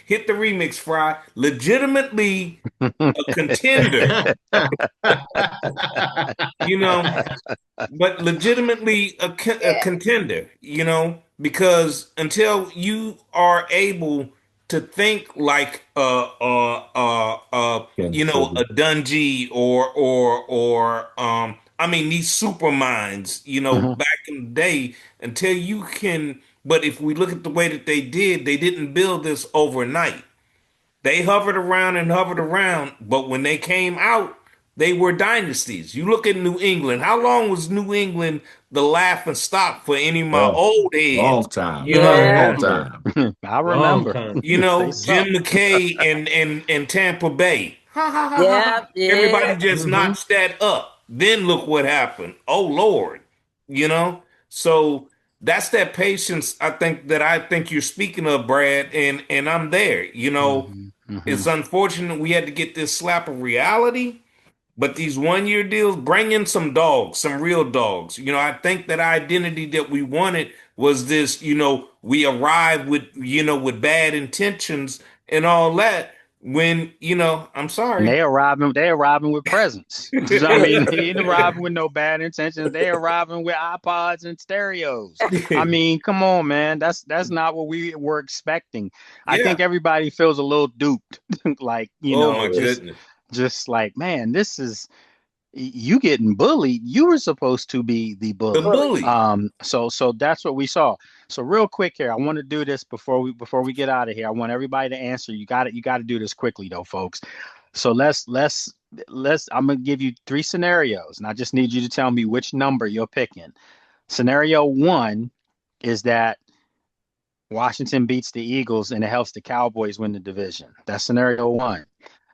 hit the remix, Fry, legitimately a contender, you know, but legitimately a Yeah. contender, you know, because until you are able to think like you Kansas know, a City. Dungy or I mean these super minds, you know, Mm-hmm. back in the day, until you can. But if we look at the way that they didn't build this overnight. They hovered around, but when they came out, they were dynasties. You look at New England. How long was New England the laughing stock for any of my Oh, old heads? long time. You know, Yeah, Long man. time. I Long remember. time. They Jim suck. McKay and Tampa Bay. Ha ha ha ha Yeah, ha. yeah. Everybody just Mm-hmm. notched that up. Then look what happened. Oh Lord. You know? So that's that patience I think you're speaking of, Brad, and I'm there. You know, Mm-hmm. Mm-hmm. it's unfortunate we had to get this slap of reality, but these 1 year deals bring in some dogs, some real dogs. You know, I think that identity that we wanted was this, you know, we arrived with, you know, with bad intentions and all that when, you know, I'm And sorry. they arriving with presents. I mean, they ain't arriving with no bad intentions. They arriving with iPods and stereos. I mean, come on, man. That's not what we were expecting. I Yeah. think everybody feels a little duped. Like, Oh my Yeah. goodness. just like, man, this is you getting bullied. You were supposed to be the The bully. Bully. bully. So that's what we saw. So real quick here, I want to do this before we get out of here. I want everybody to answer. You got to do this quickly though, folks. So let's I'm gonna give you three scenarios, and I just need you to tell me which number you're picking. Scenario one is that Washington beats the Eagles and it helps the Cowboys win the division. That's scenario one.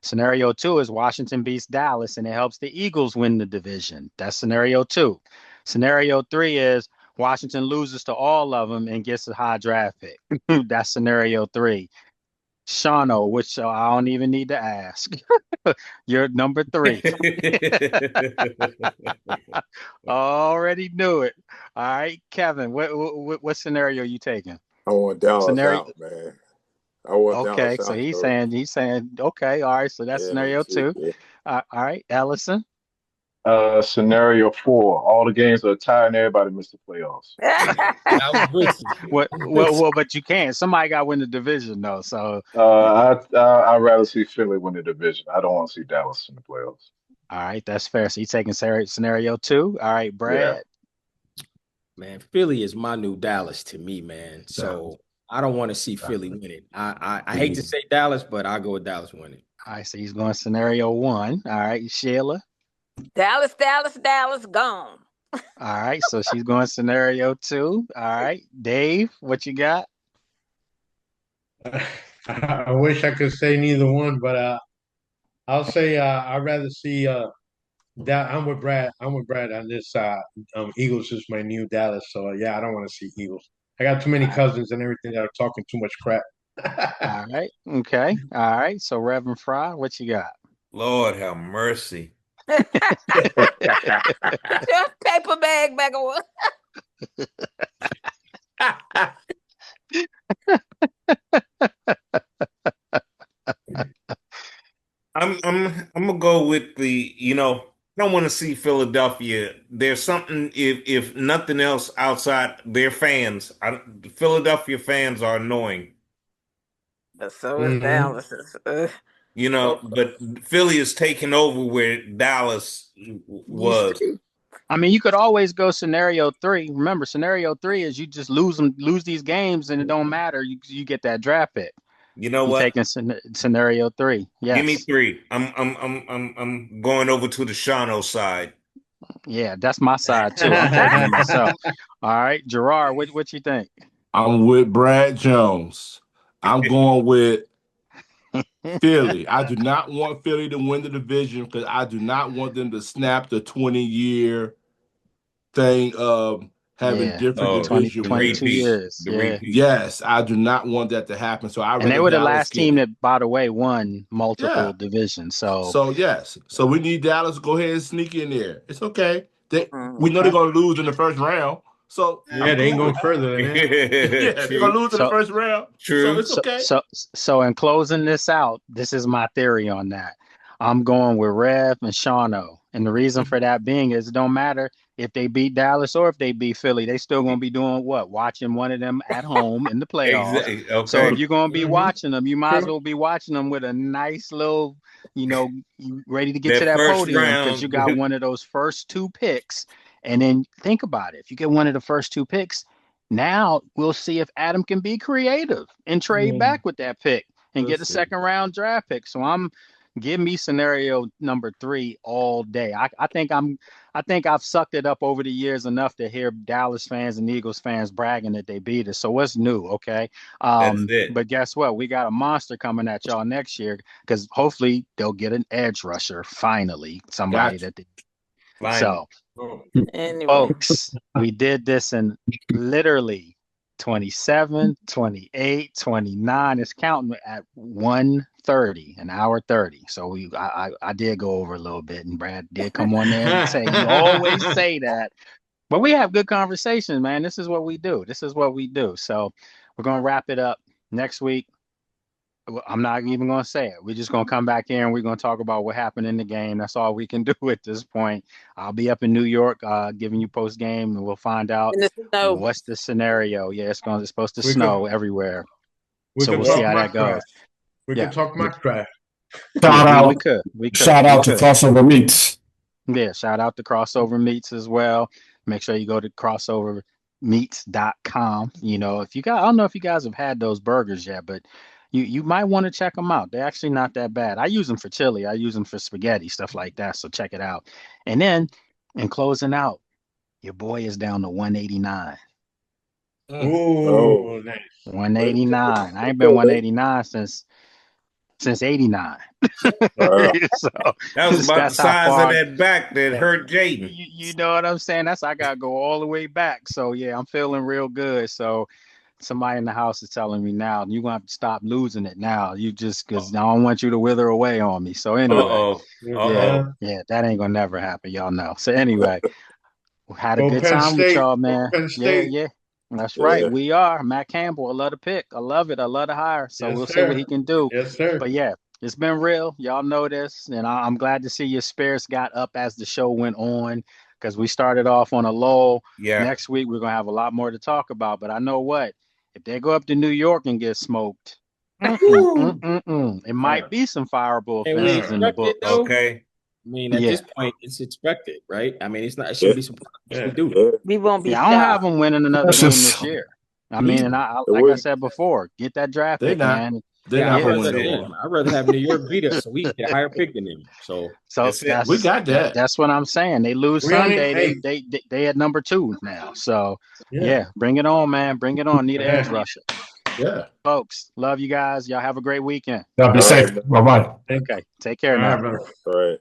Scenario two is Washington beats Dallas and it helps the Eagles win the division. That's scenario two. Scenario three is Washington loses to all of them and gets a high draft pick. That's scenario three. Shano, which I don't even need to ask. You're number three. Already knew it. All right, Kevin, what scenario are you taking? I want Dallas Scenario. out, man. I want Okay, Dallas so out, he's coach. saying okay, all right, so that's Yeah, scenario two. yeah. All right, Ellison. Scenario four. All the games are tied and everybody missed the playoffs. I was with Well, but you can't. Somebody got to win the division though. So I'd rather see Philly win the division. I don't want to see Dallas in the playoffs. all right, that's fair. So you taking scenario two. All right, Yeah. Brad. Man, Philly is my new Dallas to me, man. Dallas. So I don't want to see Philly win it. I hate to say Dallas, but I'll go with Dallas winning. All right, so he's going scenario one. All right, Sheila. Dallas, Dallas, Dallas, gone. All right, so she's going scenario two. All right, Dave, what you got? I wish I could say neither one, but I'll say I'd rather see that I'm with Brad. I'm with Brad on this. Eagles is my new Dallas, so yeah, I don't want to see Eagles. I got too many All right, cousins and everything that are talking too much crap. all right, okay, all right. So Reverend Fry, what you got? Lord have mercy. Put your paper bag back on. I'm gonna go with the, you know, I don't want to see Philadelphia. There's something, if nothing else outside their fans. Philadelphia fans are annoying, But so is Hmm. Dallas. you know, So but Philly is taking over where Dallas used to was. be. I mean, you could always go scenario three. Remember, scenario three is you just lose these games and it don't matter. You get that draft pick. You know You what? taking scenario three? Give me Yes. three. I'm going over to the Shano side. Yeah, that's my side too. I'm taking it myself. All right, Gerard, what you think? I'm with Brad Jones. I'm going with Philly. I do not want Philly to win the division because I do not want them to snap the 20-year thing of having Yeah, different Oh, division the 22 winners. repeat. years. The Yeah. repeat. Yes, I do not want that to happen. So I'd And they rather were the Dallas last get team it. that, by the way, won Yeah. multiple divisions. So So yes. So we need Dallas to go ahead and sneak in there. It's okay. We know Okay. they're gonna lose in the first round. So Yeah, I'm they ain't cool going with it. further than that. Yeah, they're True. gonna lose in the so first round. So True. it's so okay. so so in closing this out, this is my theory on that. I'm going with Rev and Shauno. And the reason for that being is it don't matter if they beat Dallas or if they beat Philly, they still gonna be doing what? Watching one of them at home in the playoffs. Exactly. So if Okay. you're gonna be Hmm. watching them, you might as True. well be watching them with a nice little, you ready to get to That that first podium because you round. got one of those first two picks. And then think about it. If you get one of the first two picks, now we'll see if Adam can be creative and trade Yeah. back with that pick and get a Let's see. second round draft pick. So give me scenario number 3 all day. I think I've sucked it up over the years enough to hear Dallas fans and Eagles fans bragging that they beat us. So what's new? Okay. That's it. But guess what? We got a monster coming at y'all next year because hopefully they'll get an edge rusher finally, somebody Gotcha. that they Finally. so Anyway. folks, we did this in literally 27, 28, 29. It's counting at 1:30, an hour 30. So I did go over a little bit, and Brad did come on there and say, you always say that. But we have good conversations, man. This is what we do. This is what we do. So we're gonna wrap it up next week. I'm not even going to say it. We're just going to come back here and we're going to talk about what happened in the game. That's all we can do at this point. I'll be up in New York giving you post game, and we'll find out In the snow. what's the scenario. Yeah, it's supposed to We snow could everywhere. we So could we'll see talk how that mock goes. draft. We Yeah. could talk mock draft. Shout Yeah, we out, could. We could. shout We out to could. Crossover Meats. Yeah, shout out to Crossover Meats as well. Make sure you go to crossovermeats.com. If you guys, I don't know if you guys have had those burgers yet, but you might want to check them out. They're actually not that bad. I use them for chili. I use them for spaghetti, stuff like that. So check it out. And then in closing out, your boy is down to 189. Ooh, Oh, nice. 189. I ain't been 189 since 89. wow. So That was about the that's how size of far. that back that hurt Jaden. You know what I'm saying? I gotta go all the way back. So yeah, I'm feeling real good. So somebody in the house is telling me now, you're gonna have to stop losing it now. You just because I don't want you to wither away on me. So anyway, Uh-oh. yeah, Uh-oh. that ain't gonna never happen. Y'all know. So anyway, we had a Go good Penn time with State. y'all, Go man. Penn Yeah, State. yeah. That's right. Yeah. We are. Matt Campbell, I love the pick. I love it. I love the hire. So Yes, we'll see what sir. he can do. Yes, sir. But yeah, it's been real. Y'all know this. And I'm glad to see your spirits got up as the show went on because we started off on a low. Yeah. Next week, we're going to have a lot more to talk about. But I know what? If they go up to New York and get smoked, it might be some fireable And we offenses in the expect it books. though. Okay. I mean, at Yeah. this point, it's expected, right? I mean, it's not. It Yeah. shouldn't be surprised if Yeah. we do. Yeah. We won't be Yeah, I don't have shocked. them winning another That's game just this year. I mean, and I It like I would. said before, get that draft They're pick, not. man. They're Yeah, not I'd gonna rather win no it. more. I'd rather have New York beat us so we can get a higher pick than them. So So That's it. We got that. that's what I'm saying. They lose We only Sunday. hey, They at number 2 now. So yeah. yeah, bring it on, man. Bring it on. Need an edge Yeah. rusher. Yeah. Folks, love you guys. Y'all have a great weekend. Y'all be All safe. right. Bye bye. Okay. Take care All now. right, brother. All right.